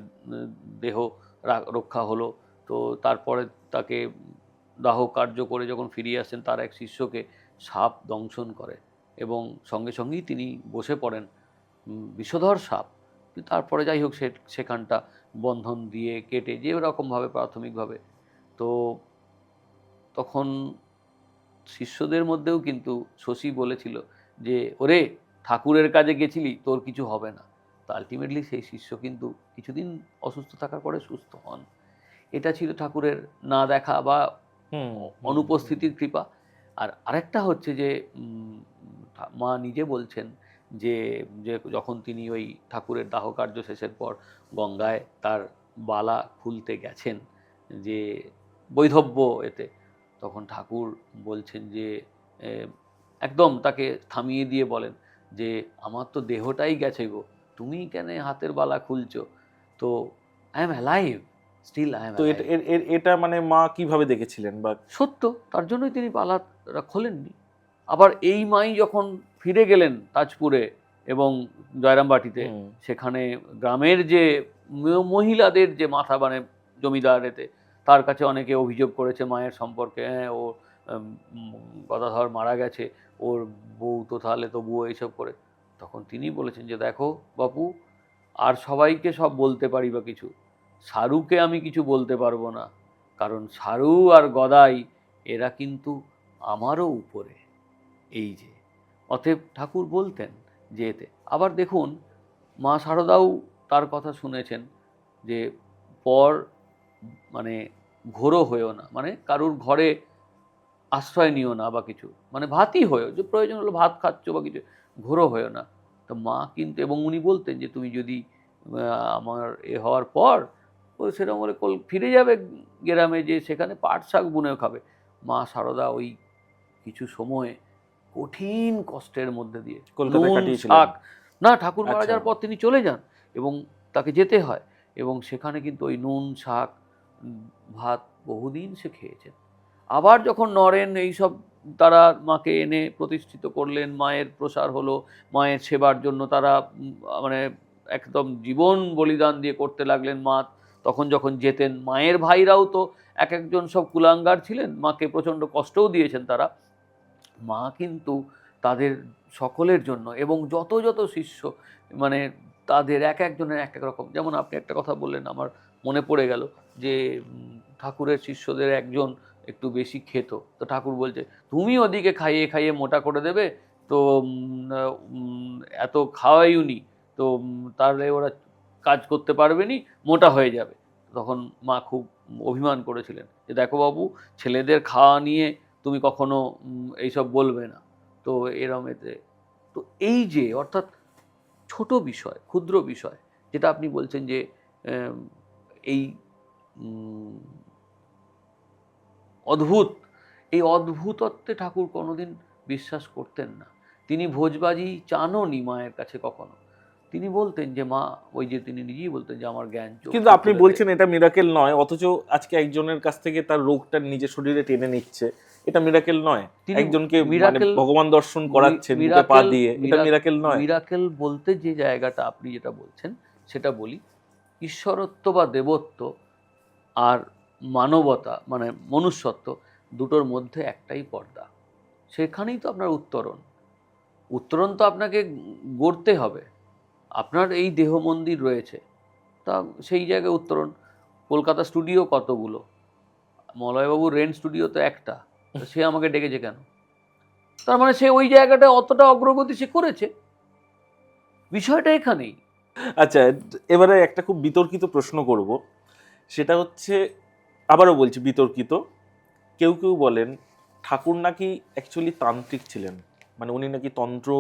দেহ রক্ষা হলো, তো তারপরে তাকে দাহ কার্য করে যখন ফিরিয়ে আসেন, তার এক শিষ্যকে সাপ দংশন করে এবং সঙ্গে সঙ্গেই তিনি বসে পড়েন, বিষধর সাপ। তারপরে যাই হোক সেখানটা বন্ধন দিয়ে কেটে যে রকমভাবে প্রাথমিকভাবে, তো তখন শিষ্যদের মধ্যেও কিন্তু শশী বলেছিল যে ওরে ঠাকুরের কাজে গেছিলি, তোর কিছু হবে না। তো আলটিমেটলি সেই শিষ্য কিন্তু কিছুদিন অসুস্থ থাকার পরে সুস্থ হন। এটা ছিল ঠাকুরের না দেখা বা অনুপস্থিতির কৃপা। আর আরেকটা হচ্ছে যে মা নিজে বলছেন যে যে যখন তিনি ওই ঠাকুরের দাহকার্য শেষের পর গঙ্গায় তার বালা খুলতে গেছেন, যে বৈধব্য এতে, তখন ঠাকুর বলছেন যে একদম তাকে থামিয়ে দিয়ে বলেন যে আমার তো দেহটাই গেছে গো, তুমি কেন হাতের বালা খুলছো? তো I am alive, still I am তো অ্যালাইভ। এটা মানে মা কিভাবে দেখেছিলেন বা? সত্য, তার জন্যই তিনি পালা খোলেননি। আবার এই মাই যখন ফিরে গেলেন তাজপুরে এবং জয়রামবাটিতে, সেখানে গ্রামের যে মহিলাদের যে মাথা মানে জমিদার এতে, তার কাছে অনেকে অভিযোগ করেছে মায়ের সম্পর্কে, হ্যাঁ ও গদাধর মারা গেছে, ওর বউ তো তাহলে তবুও এইসব করে। তখন তিনি বলেছেন যে দেখো বাপু, আর সবাইকে সব বলতে পারি বা কিছু, সারুকে আমি কিছু বলতে পারবো না, কারণ সারু আর গদাই এরা কিন্তু আমারও উপরে। এই যে অতএব ঠাকুর বলতেন যে এতে, আবার দেখুন মা শারদাও তার কথা শুনেছেন যে পর মানে ঘোরও হয়েও না, মানে কারুর ঘরে আশ্রয় নিও না বা কিছু, মানে ভাতই হয়েও, যে প্রয়োজন হলো ভাত খাচ্ছ বা কিছু, ঘোরও হয়েও না। তো মা কিন্তু, এবং উনি বলতেন যে তুমি যদি আমার হওয়ার পর ও সেরকম বলে ফিরে যাবে গ্রামে, যে সেখানে পাট শাক বুনেও খাবে। মা শারদা ওই কিছু সময় কঠিন কষ্টের মধ্যে দিয়ে কলকাতায় নুন কাটিয়েছিলেন? শাক, না ঠাকুর মারা আচ্ছা। যাওয়ার পর তিনি চলে যান এবং তাকে যেতে হয়, এবং সেখানে কিন্তু ওই নুন শাক ভাত বহুদিন সে খেয়েছেন। আবার যখন নরেন এইসব তারা মাকে এনে প্রতিষ্ঠিত করলেন, মায়ের প্রসার হলো, মায়ের সেবার জন্য তারা মানে একদম জীবন বলিদান দিয়ে করতে লাগলেন মা। তখন যখন যেতেন, মায়ের ভাইরাও তো এক একজন সব কুলাঙ্গার ছিলেন, মাকে প্রচণ্ড কষ্টও দিয়েছেন তারা। মা কিন্তু তাদের সকলের জন্য, এবং যত যত শিষ্য মানে তাদের এক একজনের এক এক রকম, যেমন আপনি একটা কথা বললেন আমার মনে পড়ে গেল যে ঠাকুরের শিষ্যদের একজন একটু বেশি খেত, তো ঠাকুর বলছে তুমি ওদিকে খাইয়ে খাইয়ে মোটা করে দেবে, তো এত খাওয়াইউনি, তো তাহলে ওরা কাজ করতে পারবে নি, মোটা হয়ে যাবে। তখন মা খুব অভিমান করেছিলেন যে দেখো বাবু, ছেলেদের খাওয়া নিয়ে তুমি কখনো এইসব বলবে না। তো এরম এতে, তো এই যে অর্থাৎ ছোট বিষয়, ক্ষুদ্র বিষয়, যেটা আপনি বলছেন যে এই অদ্ভুত, এই অদ্ভুতত্বে ঠাকুর কোনোদিন বিশ্বাস করতেন না। তিনি ভোজবাজি চানও নি মায়ের কাছে কখনো। তিনি বলতেন যে মা, ওই যে তিনি নিজেই বলতেন যে আমার জ্ঞান চক্ষু কিন্তু আপনি খুলে দে। বলছেন এটা মিরাকেল নয়, অথচ আজকে একজনের কাছ থেকে তার রোগটা নিজের শরীরে টেনে নিচ্ছে, এটা মিরাকেল নয়? তিনি একজনকে মানে মিরাকেল, ভগবান দর্শন করাচ্ছেন বুকে পা দিয়ে, এটা মিরাকেল নয়? মিরাকেল বলতে যে জায়গাটা আপনি যেটা বলছেন সেটা বলি, ঈশ্বরত্ব বা দেবত্ব আর মানবতা মানে মনুষ্যত্ব, দুটোর মধ্যে একটাই পর্দা। সেখানেই তো আপনার উত্তরণ। উত্তরণ তো আপনাকে গড়তে হবে। আপনার এই দেহ মন্দির রয়েছে, তা সেই জায়গায় উত্তরণ। কলকাতা স্টুডিও কতগুলো, মলয়বাবুর রেন্ট স্টুডিও তো একটা, তো সে আমাকে ডেকেছে কেন? তার মানে সে ওই জায়গাটা অতটা অগ্রগতি সে করেছে। বিষয়টা এখানেই। আচ্ছা, এবারে একটা খুব বিতর্কিত প্রশ্ন করব, সেটা হচ্ছে, আবারও বলছি বিতর্কিত। কেউ কেউ বলেন ঠাকুর নাকি অ্যাকচুয়ালি তান্ত্রিক ছিলেন, মানে উনি নাকি তন্ত্র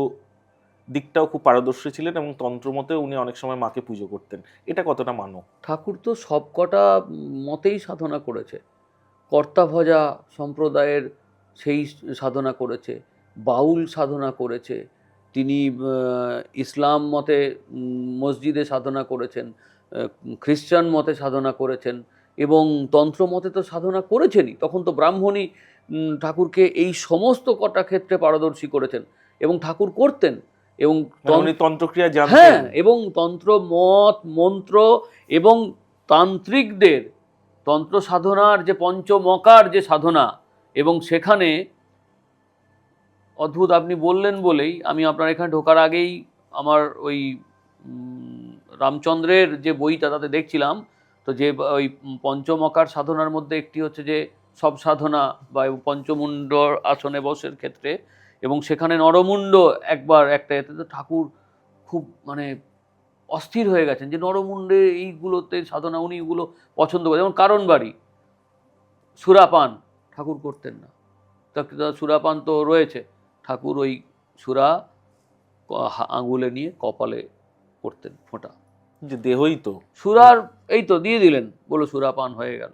দিকটাও খুব পারদর্শী ছিলেন এবং তন্ত্র মতে উনি অনেক সময় মাকে পুজো করতেন। এটা কতটা মানো? ঠাকুর তো সব কটা মতেই সাধনা করেছে। কর্তাভজা সম্প্রদায়ের সেই সাধনা করেছে, বাউল সাধনা করেছে, তিনি ইসলাম মতে মসজিদে সাধনা করেছেন, খ্রিস্টান মতে সাধনা করেছেন, এবং তন্ত্র মতে তো সাধনা করেছেনই। তখন তো ব্রাহ্মণই ঠাকুরকে এই সমস্ত কটা ক্ষেত্রে পারদর্শী করেছেন এবং ঠাকুর করতেন। এবং উনি তন্ত্রক্রিয়া হ্যাঁ, জানতেন। এবং তন্ত্র মত মন্ত্র এবং তান্ত্রিকদের তন্ত্র সাধনার যে পঞ্চমকার যে সাধনা, এবং সেখানে অদ্ভুত আপনি বললেন বলেই আমি আপনার এখানে ঢোকার আগেই আমার ওই রামচন্দ্রের যে বইটা তাতে দেখছিলাম, তো যে ওই পঞ্চমকার সাধনার মধ্যে একটি হচ্ছে যে সব সাধনা বা পঞ্চমুণ্ড আসনে বসের ক্ষেত্রে, এবং সেখানে নরমুণ্ড একবার একটা, এতে তো ঠাকুর খুব মানে অস্থির হয়ে গেছেন যে নরমুণ্ডে এইগুলোতে সাধনা উনি এগুলো পছন্দ করেন। যেমন কারণ বাড়ি, সুরাপান ঠাকুর করতেন না। সুরাপান তো রয়েছে, ঠাকুর ওই সুরা আঙুলে নিয়ে কপালে করতেন ফোঁটা, যে দেহই তো সুরার এই তো দিয়ে দিলেন, বলো সুরা পান হয়ে গেল।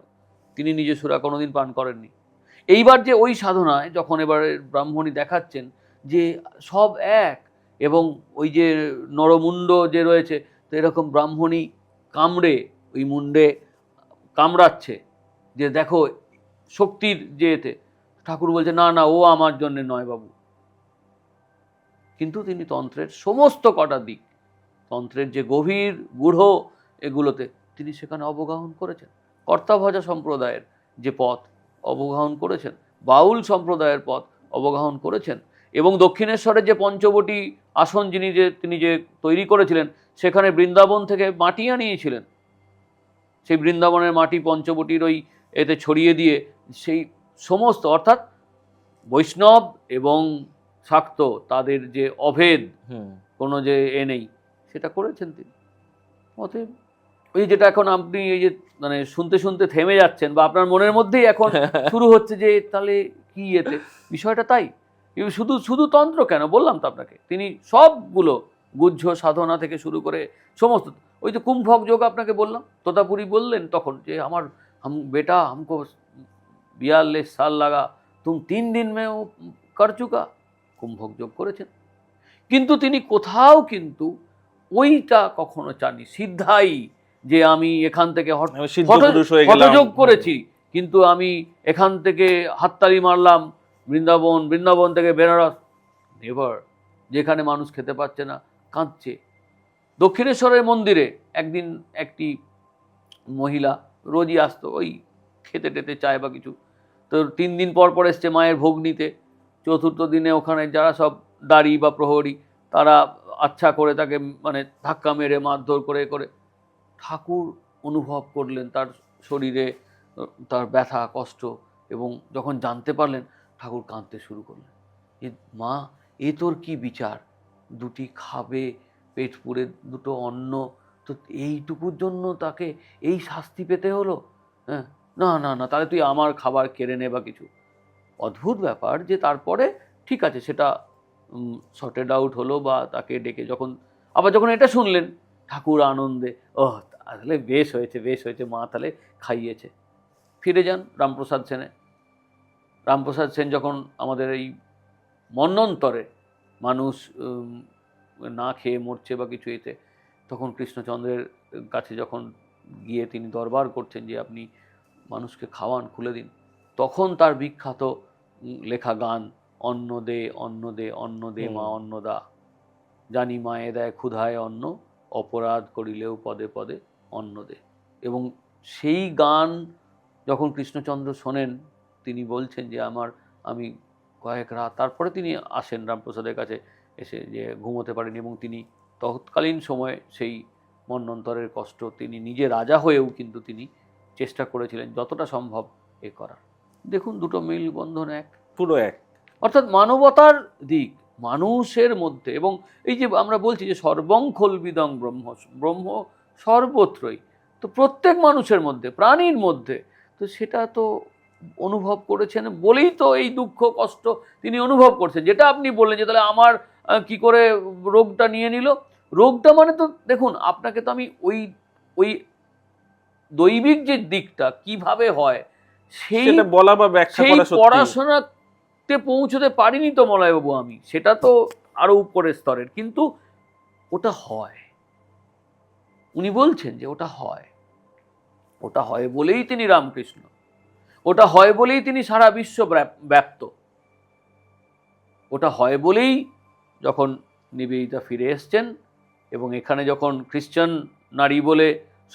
তিনি নিজে সুরা কোনোদিন পান করেননি। এইবার যে ওই সাধনায় যখন এবারে ব্রাহ্মণী দেখাচ্ছেন যে সব এক, এবং ওই যে নরমুণ্ড যে রয়েছে, তো এরকম ব্রাহ্মণী কামড়ে ওই মুন্ডে কামড়াচ্ছে যে দেখো শক্তির যে এতে, ঠাকুর বলছে না না, ও আমার জন্যে নয় বাবু। কিন্তু তিনি তন্ত্রের সমস্ত কটা দিক, তন্ত্রের যে গভীর গূঢ় এগুলোতে তিনি সেখানে অবগাহন করেছেন। কর্তাভজা সম্প্রদায়ের যে পথ অবগাহন করেছেন, বাউল সম্প্রদায়ের পথ অবগাহন করেছেন, এবং দক্ষিণেশ্বরের যে পঞ্চবটী আসন তিনি যে তৈরি করেছিলেন, সেখানে বৃন্দাবন থেকে মাটি আনিয়েছিলেন। সেই বৃন্দাবনের মাটি পঞ্চবটির ওই এতে ছড়িয়ে দিয়ে সেই সমস্ত, অর্থাৎ বৈষ্ণব এবং শাক্ত তাদের যে অভেদ কোনো যে নেই, সেটা করেছেন তিনি। অতএব ওই যেটা এখন আপনি এই যে মানে শুনতে শুনতে থেমে যাচ্ছেন, বা আপনার মনের মধ্যেই এখন শুরু হচ্ছে যে তাহলে কি এতে বিষয়টা, তাই শুধু শুধু তন্ত্র কেন, বললাম তো আপনাকে, তিনি সবগুলো গুহ্য সাধনা থেকে শুরু করে সমস্ত, ওই যে কুম্ভক যোগ আপনাকে বললাম, তোতাপুরি বললেন তখন যে আমার বেটা हमको 42 साल लगा, तुम 3 दिन में वो कर चुका। কুম্ভক যোগ করেছেন, কিন্তু তিনি কোথাও কিন্তু ওইটা কখনো চাননি সিদ্ধাই, যে আমি এখান থেকে হঠযোগ করেছি, কিন্তু আমি এখান থেকে হাততালি মারলাম বৃন্দাবন থেকে বেনারস, নেভার। যেখানে মানুষ খেতে পাচ্ছে না, কাঁদছে। দক্ষিণেশ্বরের মন্দিরে একদিন একটি মহিলা রোজই আসতো ওই খেতে টেতে চায় বা কিছু, তো 3 দিন পর পর এসছে মায়ের ভোগ নিতে। চতুর্থ দিনে ওখানে যারা সব দাড়ি বা প্রহরী, তারা আচ্ছা করে তাকে মানে ধাক্কা মেরে মারধর করে করে, ঠাকুর অনুভব করলেন তার শরীরে তার ব্যথা কষ্ট, এবং যখন জানতে পারলেন ঠাকুর কাঁদতে শুরু করলেন যে মা, এ তোর কি বিচার, দুটি খাবে পেট পুরে দুটো অন্ন, তো এইটুকুর জন্য তাকে এই শাস্তি পেতে হলো? হ্যাঁ, না না না, তাহলে তুই আমার খাবার কেড়ে নে বা কিছু। অদ্ভুত ব্যাপার যে তারপরে ঠিক আছে সেটা সর্টেড আউট হলো, বা তাকে ডেকে যখন আবার যখন এটা শুনলেন, ঠাকুর আনন্দে, ওহ তাহলে বেশ হয়েছে, মা তাহলে খাইয়েছে। ফিরে যান রামপ্রসাদ সেনে। রামপ্রসাদ সেন যখন আমাদের এই মন্বন্তরে মানুষ না খেয়ে মরছে বা কিছু এতে, তখন কৃষ্ণচন্দ্রের কাছে যখন গিয়ে তিনি দরবার করছেন যে আপনি মানুষকে খাওয়ান, খুলে দিন, তখন তার বিখ্যাত লেখা গান, অন্ন দে অন্ন দে অন্ন দে মা অন্নদা, জানি মায়ে দেয় ক্ষুধায় অন্ন, অপরাধ করিলেও পদে পদে অন্ন দে। এবং সেই গান যখন কৃষ্ণচন্দ্র শোনেন, তিনি বলছেন যে আমি কয়েক রাত, তারপরে তিনি আসেন রামপ্রসাদের কাছে এসে যে ঘুমোতে পারেন, এবং তিনি তৎকালীন সময়ে সেই মন্বন্তরের কষ্ট, তিনি নিজে রাজা হয়েও কিন্তু তিনি চেষ্টা করেছিলেন যতটা সম্ভব এ করার। দেখুন দুটো মেলবন্ধন এক, পুরো এক। অর্থাৎ মানবতার দিক মানুষের মধ্যে। এবং এই যে আমরা বলছি যে সর্বং খলবিদং ব্রহ্ম, ব্রহ্ম সর্বত্রই, তো প্রত্যেক মানুষের মধ্যে, প্রাণীর মধ্যে, তো সেটা তো অনুভব করেছেন বলেই তো এই দুঃখ কষ্ট তিনি অনুভব করছেন। যেটা আপনি বললেন যে তাহলে আমার কি করে রোগটা নিয়ে নিল, রোগটা মানে তো দেখুন আপনাকে তো আমি ওই ওই দৈবিক যে দিকটা কিভাবে হয় সেই বলা বা ব্যাখ্যা করা, সত্যি পড়াশোনাতে পৌঁছতে পারিনি তো মলয়বাবু আমি, সেটা তো আরো উপরের স্তরের, কিন্তু ওটা হয়। উনি বলছেন যে ওটা হয়, ওটা হয় বলেই তিনি রামকৃষ্ণ, ওটা হয় বলেই তিনি সারা বিশ্ব ব্যাপ্ত, ওটা হয় বলেই যখন নিবেদিতা ফিরে এসছেন এবং এখানে যখন খ্রিশ্চান নারী বলে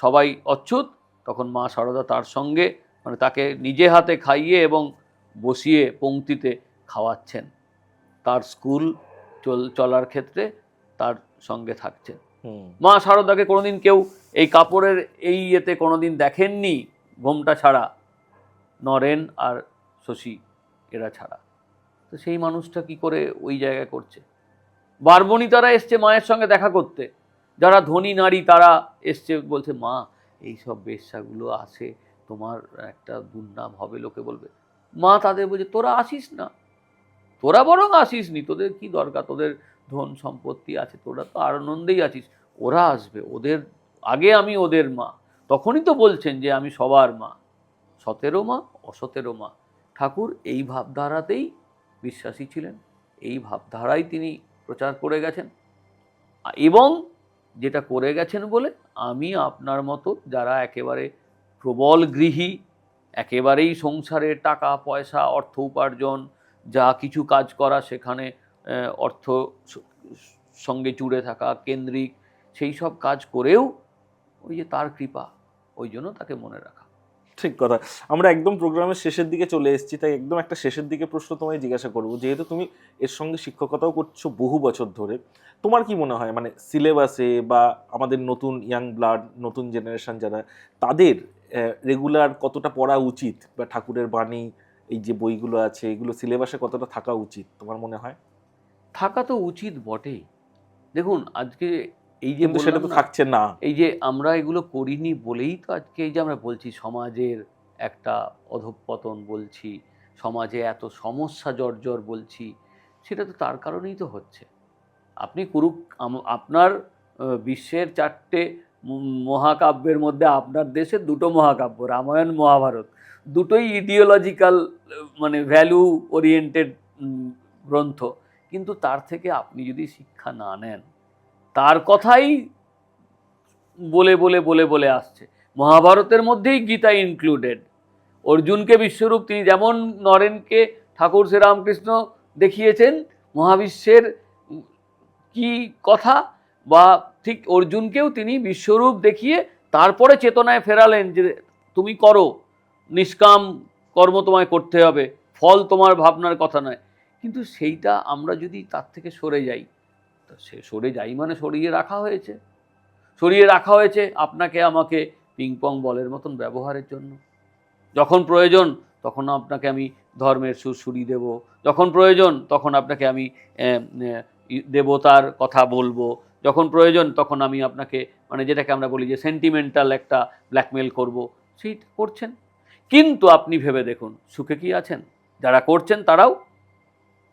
সবাই অচ্যুত, তখন মা সারদা তার সঙ্গে মানে তাকে নিজে হাতে খাইয়ে এবং বসিয়ে পংক্তিতে খাওয়াচ্ছেন, তার স্কুল চলার ক্ষেত্রে তার সঙ্গে থাকছেন। মা সারদাকে কোনোদিন কেউ এই কাপড়ের এই ইয়েতে কোনোদিন দেখেননি, ঘোমটা ছাড়া, নরেন আর শশী এরা ছাড়া। তো সেই মানুষটা কি করে ওই জায়গায় করছে? বারবণিতারা এসছে মায়ের সঙ্গে দেখা করতে, যারা ধনী নারী তারা এসছে, বলছে মা এইসব বেশ্যাগুলো আছে, তোমার একটা দুর্নাম হবে, লোকে বলবে। মা তাদের বলছে তোরা আসিস না, তোরা বরং আসিস নি, তোদের কি দরকার, তোদের ধন সম্পত্তি আছে, তোরা তো আনন্দেই আছিস, ওরা আসবে, ওদের আগে আমি ওদের মা। তখনই তো বলছেন যে আমি সবার মা, সতেরো মা অসতেরো মা। ঠাকুর এই ভাবধারাতেই বিশ্বাসী ছিলেন, এই ভাবধারাই তিনি প্রচার করে গেছেন, এবং যেটা করে গেছেন বলে আমি আপনার মতো যারা একেবারে প্রবল গৃহী, একেবারেই সংসারের টাকা পয়সা অর্থ উপার্জন যা কিছু কাজ করা সেখানে অর্থ সঙ্গে জুড়ে থাকা কেন্দ্রিক, সেই সব কাজ করেও ওই যে তার কৃপা, ওই জন্য তাকে মনে রাখা। ঠিক কথা। আমরা একদম প্রোগ্রামের শেষের দিকে চলে এসেছি, তাই একদম একটা শেষের দিকে প্রশ্ন তোমায় জিজ্ঞাসা করবো। যেহেতু তুমি এর সঙ্গে শিক্ষকতাও করছো বহু বছর ধরে, তোমার কি মনে হয় মানে সিলেবাসে বা আমাদের নতুন ইয়াং ব্লাড, নতুন জেনারেশন যারা, তাদের রেগুলার কতটা পড়া উচিত, বা ঠাকুরের বাণী এই যে বইগুলো আছে এগুলো সিলেবাসে কতটা থাকা উচিত তোমার মনে হয়? থাকা তো উচিত বটেই। দেখুন আজকে এই যে সেটা তো থাকছে না, এই যে আমরা এগুলো করিনি বলেই তো আজকে এই যে আমরা বলছি সমাজের একটা অধঃপতন বলছি, সমাজে এত সমস্যা জর্জর বলছি, সেটা তো তার কারণেই তো হচ্ছে। আপনি আপনার বিশ্বের 4টে মহাকাব্যের মধ্যে আপনার দেশের 2টো মহাকাব্য, রামায়ণ মহাভারত, দুটোই ইডিওলজিক্যাল মানে ভ্যালু ওরিয়েন্টেড গ্রন্থ, কিন্তু তার থেকে আপনি যদি শিক্ষা না নেন, তার কথাই বলে বলে বলে বলে আসছে। মহাভারতের মধ্যেই গীতা ইনক্লুডেড। অর্জুনকে বিশ্বরূপ, তিনি যেমন নরেনকে ঠাকুর শ্রীরামকৃষ্ণ দেখিয়েছেন মহাবিশ্বের কি কথা, বা ঠিক অর্জুনকেও তিনি বিশ্বরূপ দেখিয়ে তারপরে চেতনায় ফেরালেন যে তুমি করো, নিষ্কাম কর্ম তোমায় করতে হবে, ফল তোমার ভাবনার কথা নয়। কিন্তু সেইটা আমরা যদি তার থেকে সরে যাই, তো সে সরে যাই মানে সরিয়ে রাখা হয়েছে, সরিয়ে রাখা হয়েছে আপনাকে আমাকে পিংপং বলের মতন ব্যবহারের জন্য। যখন প্রয়োজন তখন আপনাকে আমি ধর্মের সুরসুরি দেব, যখন প্রয়োজন তখন আপনাকে আমি দেবতার কথা বলবো, যখন প্রয়োজন তখন আমি আপনাকে মানে যেটাকে আমরা বলি যে সেন্টিমেন্টাল একটা ব্ল্যাকমেল করব, সেইটা করছেন। কিন্তু আপনি ভেবে দেখুন সুখে কি আছেন? যারা করছেন তারাও,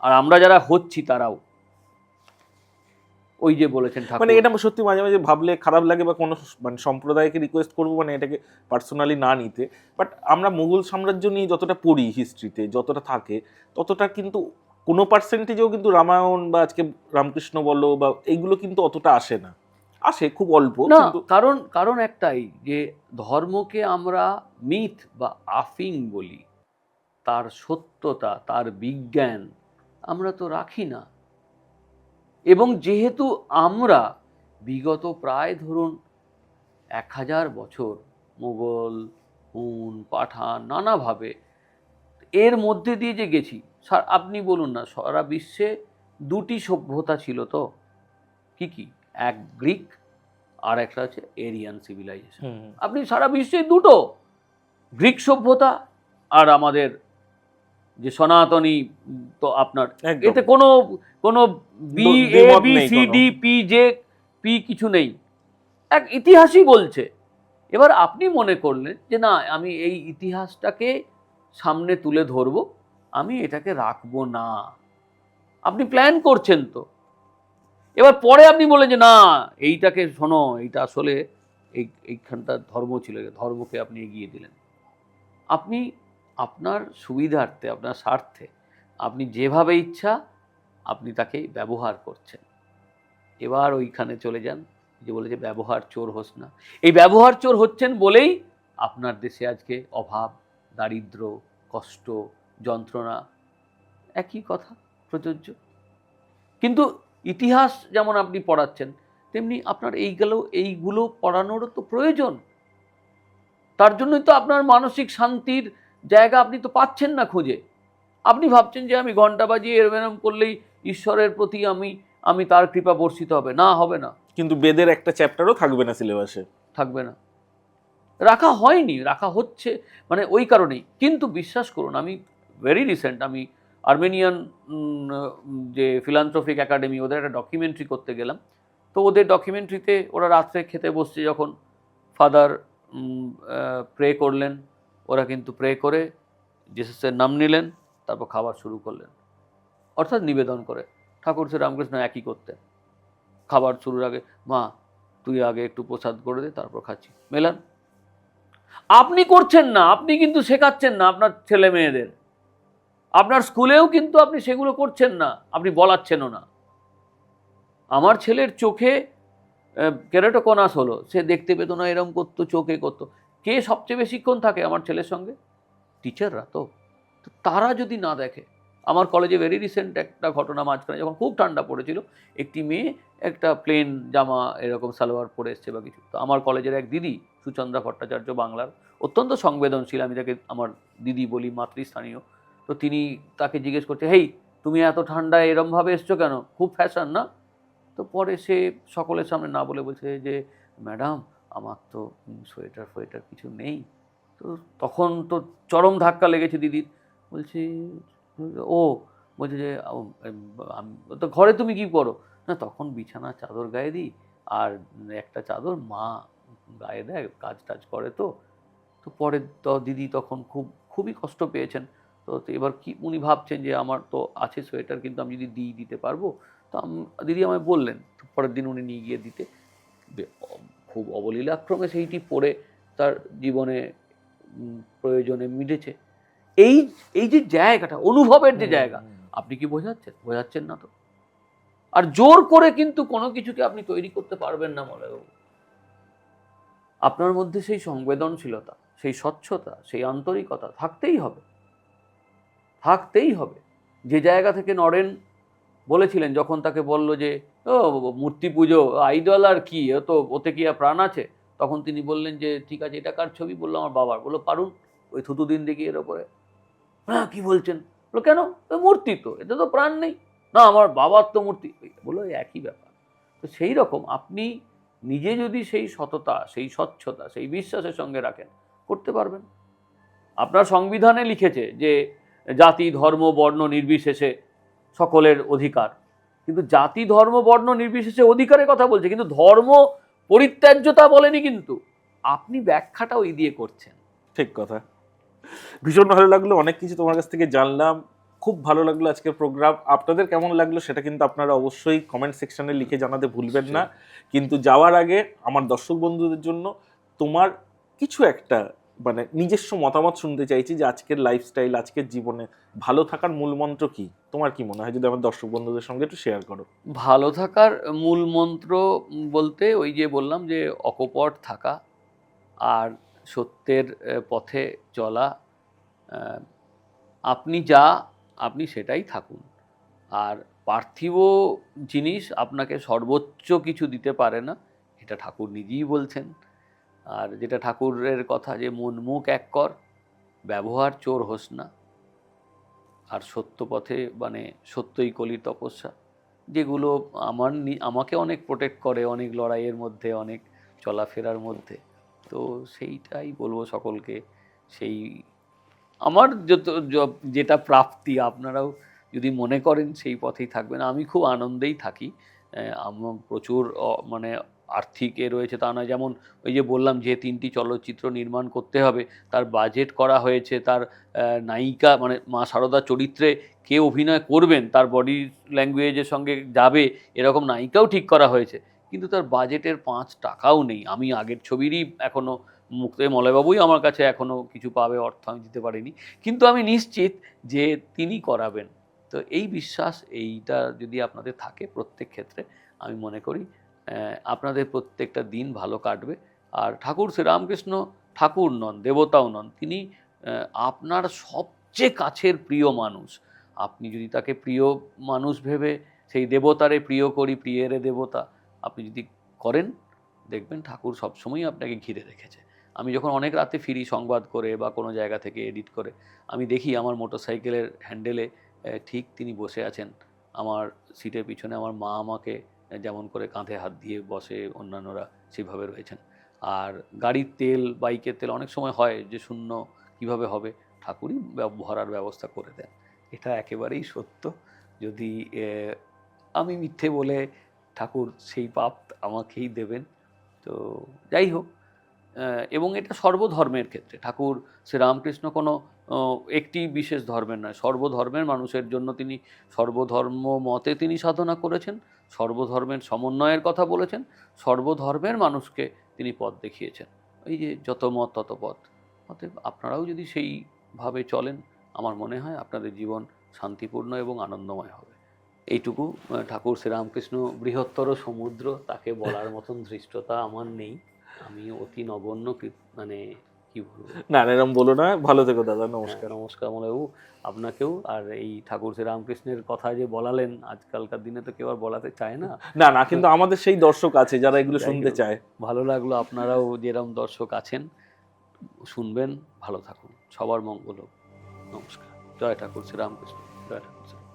আর আমরা যারা হচ্ছি তারাও। ওই যে বলেছেন ঠাকুর, মানে এটা সত্যি মাঝে মাঝে ভাবলে খারাপ লাগে, বা কোনো মানে সম্প্রদায়কে রিকোয়েস্ট করবো মানে এটাকে পার্সোনালি না নিতে, বাট আমরা মুঘল সাম্রাজ্য নিয়ে যতটা পড়ি হিস্ট্রিতে, যতটা থাকে ততটা কিন্তু কোনো পার্সেন্টেজেও কিন্তু রামায়ণ বা আজকে রামকৃষ্ণ বলো বা এইগুলো কিন্তু অতটা আসে না, আসে খুব অল্প। না, কিন্তু কারণ একটাই যে ধর্মকে আমরা মিথ বা আফিং বলি, তার সত্যতা, তার বিজ্ঞান আমরা তো রাখি না। এবং যেহেতু আমরা বিগত প্রায় ধরুন 1000 বছর মুঘল, হুন, পাঠান নানাভাবে এর মধ্যে দিয়ে যে গেছি, আপনি বলুন না, সারা বিশ্বে দুটি সভ্যতা ছিল তো, কি কি? এক গ্রিক, আর একটা হচ্ছে এরিয়ান সিভিলাইজেশন। আপনি সারা বিশ্বে দুটো, গ্রিক সভ্যতা আর আমাদের যে সনাতনী, তো আপনার একদম। এতে কোনো কোনো বি এ দ্বিমত বি নেই সি কোনো। ডি পি জে পি কিছু নেই, এক ইতিহাসই বলছে। এবার আপনি মনে করলেন যে না, আমি এই ইতিহাসটাকে সামনে তুলে ধরবো, আমি এটাকে রাখবো না, আপনি প্ল্যান করছেন তো। এবার পরে আপনি বলেন যে না, এইটাকে শোনো, এইটা আসলে এইখানটার ধর্ম ছিল, ধর্মকে আপনি এগিয়ে দিলেন। আপনি আপনার সুবিধার্থে, আপনার স্বার্থে আপনি যেভাবে ইচ্ছা আপনি তাকে ব্যবহার করছেন। এবার ওইখানে চলে যান যে বলে যে ব্যবহার চোর হোস না। এই ব্যবহার চোর হচ্ছেন বলেই আপনার দেশে আজকে অভাব, দারিদ্র, কষ্ট, যন্ত্রণা একই কথা প্রযোজ্য। কিন্তু ইতিহাস যেমন আপনি পড়াচ্ছেন, তেমনি আপনার এইগুলো পড়ানোরও তো প্রয়োজন। তার জন্যই তো আপনার মানসিক শান্তির জায়গা আপনি তো পাচ্ছেন না খুঁজে। আপনি ভাবছেন যে আমি ঘন্টা বাজিয়ে এরম করলেই ঈশ্বরের প্রতি আমি তার কৃপা বর্ষিত হবে, না, হবে না। কিন্তু বেদের একটা চ্যাপ্টারও থাকবে না সিলেবাসে, থাকবে না, রাখা হয়নি, রাখা হচ্ছে, মানে ওই কারণেই। কিন্তু বিশ্বাস করুন, আমি ভেরি রিসেন্ট আমি আর্মেনিয়ান যে ফিলান্থ্রপিক একাডেমি, ওদের একটা ডকুমেন্টারি করতে গেলাম। তো ওদের ডকুমেন্টারিতে ওরা রাত্রে খেতে বসছে যখন, ফাদার প্রে করলেন, ওরা কিন্তু প্রে করে জেসাসের নাম নিলেন, তারপর খাবার শুরু করলেন, অর্থাৎ নিবেদন করে। ঠাকুর শ্রী রামকৃষ্ণ একই করতেন, খাবার শুরুর আগে মা তুই আগে একটু প্রসাদ করে দে, তারপর খাচ্ছি, মেলান। আপনি করছেন না, আপনি কিন্তু শেখাচ্ছেন না আপনার ছেলে মেয়েদের, আপনার স্কুলেও কিন্তু আপনি সেগুলো করছেন না, আপনি বলাচ্ছেনও না। আমার ছেলের চোখে কেরাটোকনাস হলো, সে দেখতে পেত না, এরম করতো, চোখে করতো। কে সবচেয়ে বেশিক্ষণ থাকে আমার ছেলের সঙ্গে? টিচাররা তো। তারা যদি না দেখে, আমার কলেজে ভেরি রিসেন্ট একটা ঘটনা, মাঝখানে যখন খুব ঠান্ডা পড়েছিল, একটি মেয়ে একটা প্লেন জামা এরকম সালোয়ার পরে এসছে বা কিছু, তো আমার কলেজের এক দিদি, সুচন্দ্রা ভট্টাচার্য, বাংলার অত্যন্ত সংবেদনশীল, আমি তাকে আমার দিদি বলি, মাতৃস্থানীয়। তো তিনি তাকে জিজ্ঞেস করছে, হেই তুমি এত ঠান্ডায় এরমভাবে এসছো কেন, খুব ফ্যাশন না? তো পরে সে সকলের সামনে না বলে বলছে যে ম্যাডাম আমার তো সোয়েটার কিছু নেই। তো তখন তো চরম ধাক্কা লেগেছে দিদির। বলছি ও, বলছে যে তো ঘরে তুমি কি করো? না, তখন বিছানা চাদর গায়ে দিই, আর একটা চাদর মা গায়ে দেয়, কাজ টাজ করে। তো তো পরে তো দিদি তখন খুবই কষ্ট পেয়েছেন। তো এবার কি উনি ভাবছেন যে আমার তো আছে সোয়েটার, কিন্তু আমি যদি দিতে পারবো। তো দিদি আমায় বললেন, পরের দিন উনি নিয়ে গিয়ে দিতে, খুব অবলীলাক্রমে সেইটি পরে তার জীবনে প্রয়োজনে মিটেছে। এই এই যে জায়গাটা, অনুভবের যে জায়গা, আপনি কি বোঝাচ্ছেন না তো। আর জোর করে কিন্তু কোনো কিছুকে আপনি তৈরি করতে পারবেন না মলয়বাবু। আপনার মধ্যে সেই সংবেদনশীলতা, সেই স্বচ্ছতা, সেই আন্তরিকতা থাকতেই হবে। যে জায়গা থেকে নরেন বলেছিলেন, যখন তাকে বলল যে ও মূর্তি পুজো, আইডল আর কি, ওতে কি আর প্রাণ আছে? তখন তিনি বললেন যে ঠিক আছে, এটা কার ছবি? বললো আমার বাবার। বললো পারুন, ওই থুতু দিন দেখি এর ওপরে। হ্যাঁ, কি বলছেন? বললো কেন, মূর্তি তো, এতে তো প্রাণ নেই। না, আমার বাবার তো মূর্তি। বললো একই ব্যাপার। তো সেই রকম আপনি নিজে যদি সেই সততা, সেই স্বচ্ছতা, সেই বিশ্বাসের সঙ্গে রাখেন, করতে পারবেন। আপনার সংবিধানে লিখেছে যে জাতি, ধর্ম, বর্ণ নির্বিশেষে সকলের অধিকার, কিন্তু জাতি, ধর্ম, বর্ণ নির্বিশেষে অধিকারের কথা বলছে, কিন্তু ধর্ম পরিত্যাজ্যতা বলেনি। কিন্তু আপনি ব্যাখ্যাটা ওই দিয়ে করছেন। ঠিক কথা। ভীষণ ভালো লাগলো, অনেক কিছু তোমার কাছ থেকে জানলাম, খুব ভালো লাগলো আজকের প্রোগ্রাম। আপনাদের কেমন লাগলো সেটা কিন্তু আপনারা অবশ্যই কমেন্ট সেকশনে লিখে জানাতে ভুলবেন না। কিন্তু যাওয়ার আগে আমার দর্শক বন্ধুদের জন্য তোমার কিছু একটা মানে নিজস্ব মতামত শুনতে চাইছি যে আজকের লাইফস্টাইল, আজকের জীবনে ভালো থাকার মূল মন্ত্র কি? তোমার কি মনে হয় যদি আমার দর্শক বন্ধুদের সঙ্গে একটু শেয়ার করো। ভালো থাকার মূল মন্ত্র বলতে ওই যে বললাম যে অকপট থাকা আর সত্যের পথে চলা। আহ, আপনি সেটাই থাকুন। আর পার্থিব জিনিস আপনাকে সর্বোচ্চ কিছু দিতে পারে না, এটা ঠাকুর নিজেই বলছেন। আর যেটা ঠাকুরের কথা যে মন মুখ এক কর, ব্যবহার চোর হোস না, আর সত্য পথে মানে সত্যই কলির তপস্যা, যেগুলো আমাকে অনেক প্রোটেক্ট করে অনেক লড়াইয়ের মধ্যে, অনেক চলাফেরার মধ্যে। তো সেইটাই বলবো সকলকে। সেই আমার যেটা প্রাপ্তি, আপনারাও যদি মনে করেন সেই পথেই থাকবেন। আমি খুব আনন্দেই থাকি। আমার প্রচুর মানে আর্থিক রয়েছে তা নয়। যেমন ওই যে বললাম যে 3টি চলচ্চিত্র নির্মাণ করতে হবে, তার বাজেট করা হয়েছে, তার নায়িকা মানে মা শারদা চরিত্রে কে অভিনয় করবেন, তার বডি ল্যাঙ্গুয়েজের সঙ্গে যাবে এরকম নায়িকাও ঠিক করা হয়েছে। কিন্তু তার বাজেটের 5 টাকাও নেই। আমি আগের ছবিরই এখনও মুক্তে মলয়বাবুই আমার কাছে এখনও কিছু পাবে, অর্থ আমি দিতে পারিনি, কিন্তু আমি নিশ্চিত যে তিনি করাবেন। তো এই বিশ্বাস এইটা যদি আপনাদের থাকে প্রত্যেক ক্ষেত্রে, আমি মনে করি আপনাদের প্রত্যেকটা দিন ভালো কাটবে। আর ঠাকুর শ্রীরামকৃষ্ণ ঠাকুর নন, দেবতাও নন, তিনি আপনার সবচেয়ে কাছের প্রিয় মানুষ। আপনি যদি তাকে প্রিয় মানুষ ভেবে সেই দেবতারে প্রিয় করি, প্রিয়েরে দেবতা আপনি যদি করেন, দেখবেন ঠাকুর সবসময়ই আপনাকে ঘিরে রেখেছে। আমি যখন অনেক রাতে ফিরি সংবাদ করে বা কোনো জায়গা থেকে এডিট করে, আমি দেখি আমার মোটরসাইকেলের হ্যান্ডেলে ঠিক তিনি বসে আছেন। আমার সিটের পিছনে আমার মা আমাকে যেমন করে কাঁধে হাত দিয়ে বসে, অন্যান্যরা সেভাবে রয়েছেন। আর গাড়ির তেল, বাইকের তেল অনেক সময় হয় যে শূন্য কিভাবে হবে, ঠাকুরই ভরার ব্যবস্থা করে দেন। এটা একেবারেই সত্য। যদি আমি মিথ্যে বলে, ঠাকুর সেই পাপ আমাকেই দেবেন। তো যাই হোক, এবং এটা সর্বধর্মের ক্ষেত্রে। ঠাকুর শ্রীরামকৃষ্ণ কোনো একটি বিশেষ ধর্মের নয়, সর্বধর্মের মানুষের জন্য তিনি সর্বধর্ম মতে তিনি সাধনা করেছেন, সর্বধর্মের সমন্বয়ের কথা বলেছেন, সর্বধর্মের মানুষকে তিনি পথ দেখিয়েছেন। এই যে যত মত তত পথ। অতএব আপনারাও যদি সেইভাবে চলেন, আমার মনে হয় আপনাদের জীবন শান্তিপূর্ণ এবং আনন্দময় হবে। এইটুকু। ঠাকুর শ্রীরামকৃষ্ণ বৃহত্তর সমুদ্র, তাকে বলার মতন ধৃষ্টতা আমার নেই। আমি অতি নগণ্য, মানে কি বলবো। না এরকম বলো না, ভালো থেকো দাদা, নমস্কার। নমস্কার মলয়বাবু, আপনাকেও। আর এই ঠাকুর শ্রীরামকৃষ্ণের কথা যে বলালেন, আজকালকার দিনে তো কেউ আর বলাতে চায় না। না না, কিন্তু আমাদের সেই দর্শক আছে যারা এগুলো শুনতে চায়। ভালো লাগলো, আপনারাও যেরকম দর্শক আছেন শুনবেন। ভালো থাকুন, সবার মঙ্গল হোক। নমস্কার। জয় ঠাকুর শ্রীরামকৃষ্ণ। জয় ঠাকুর শ্রী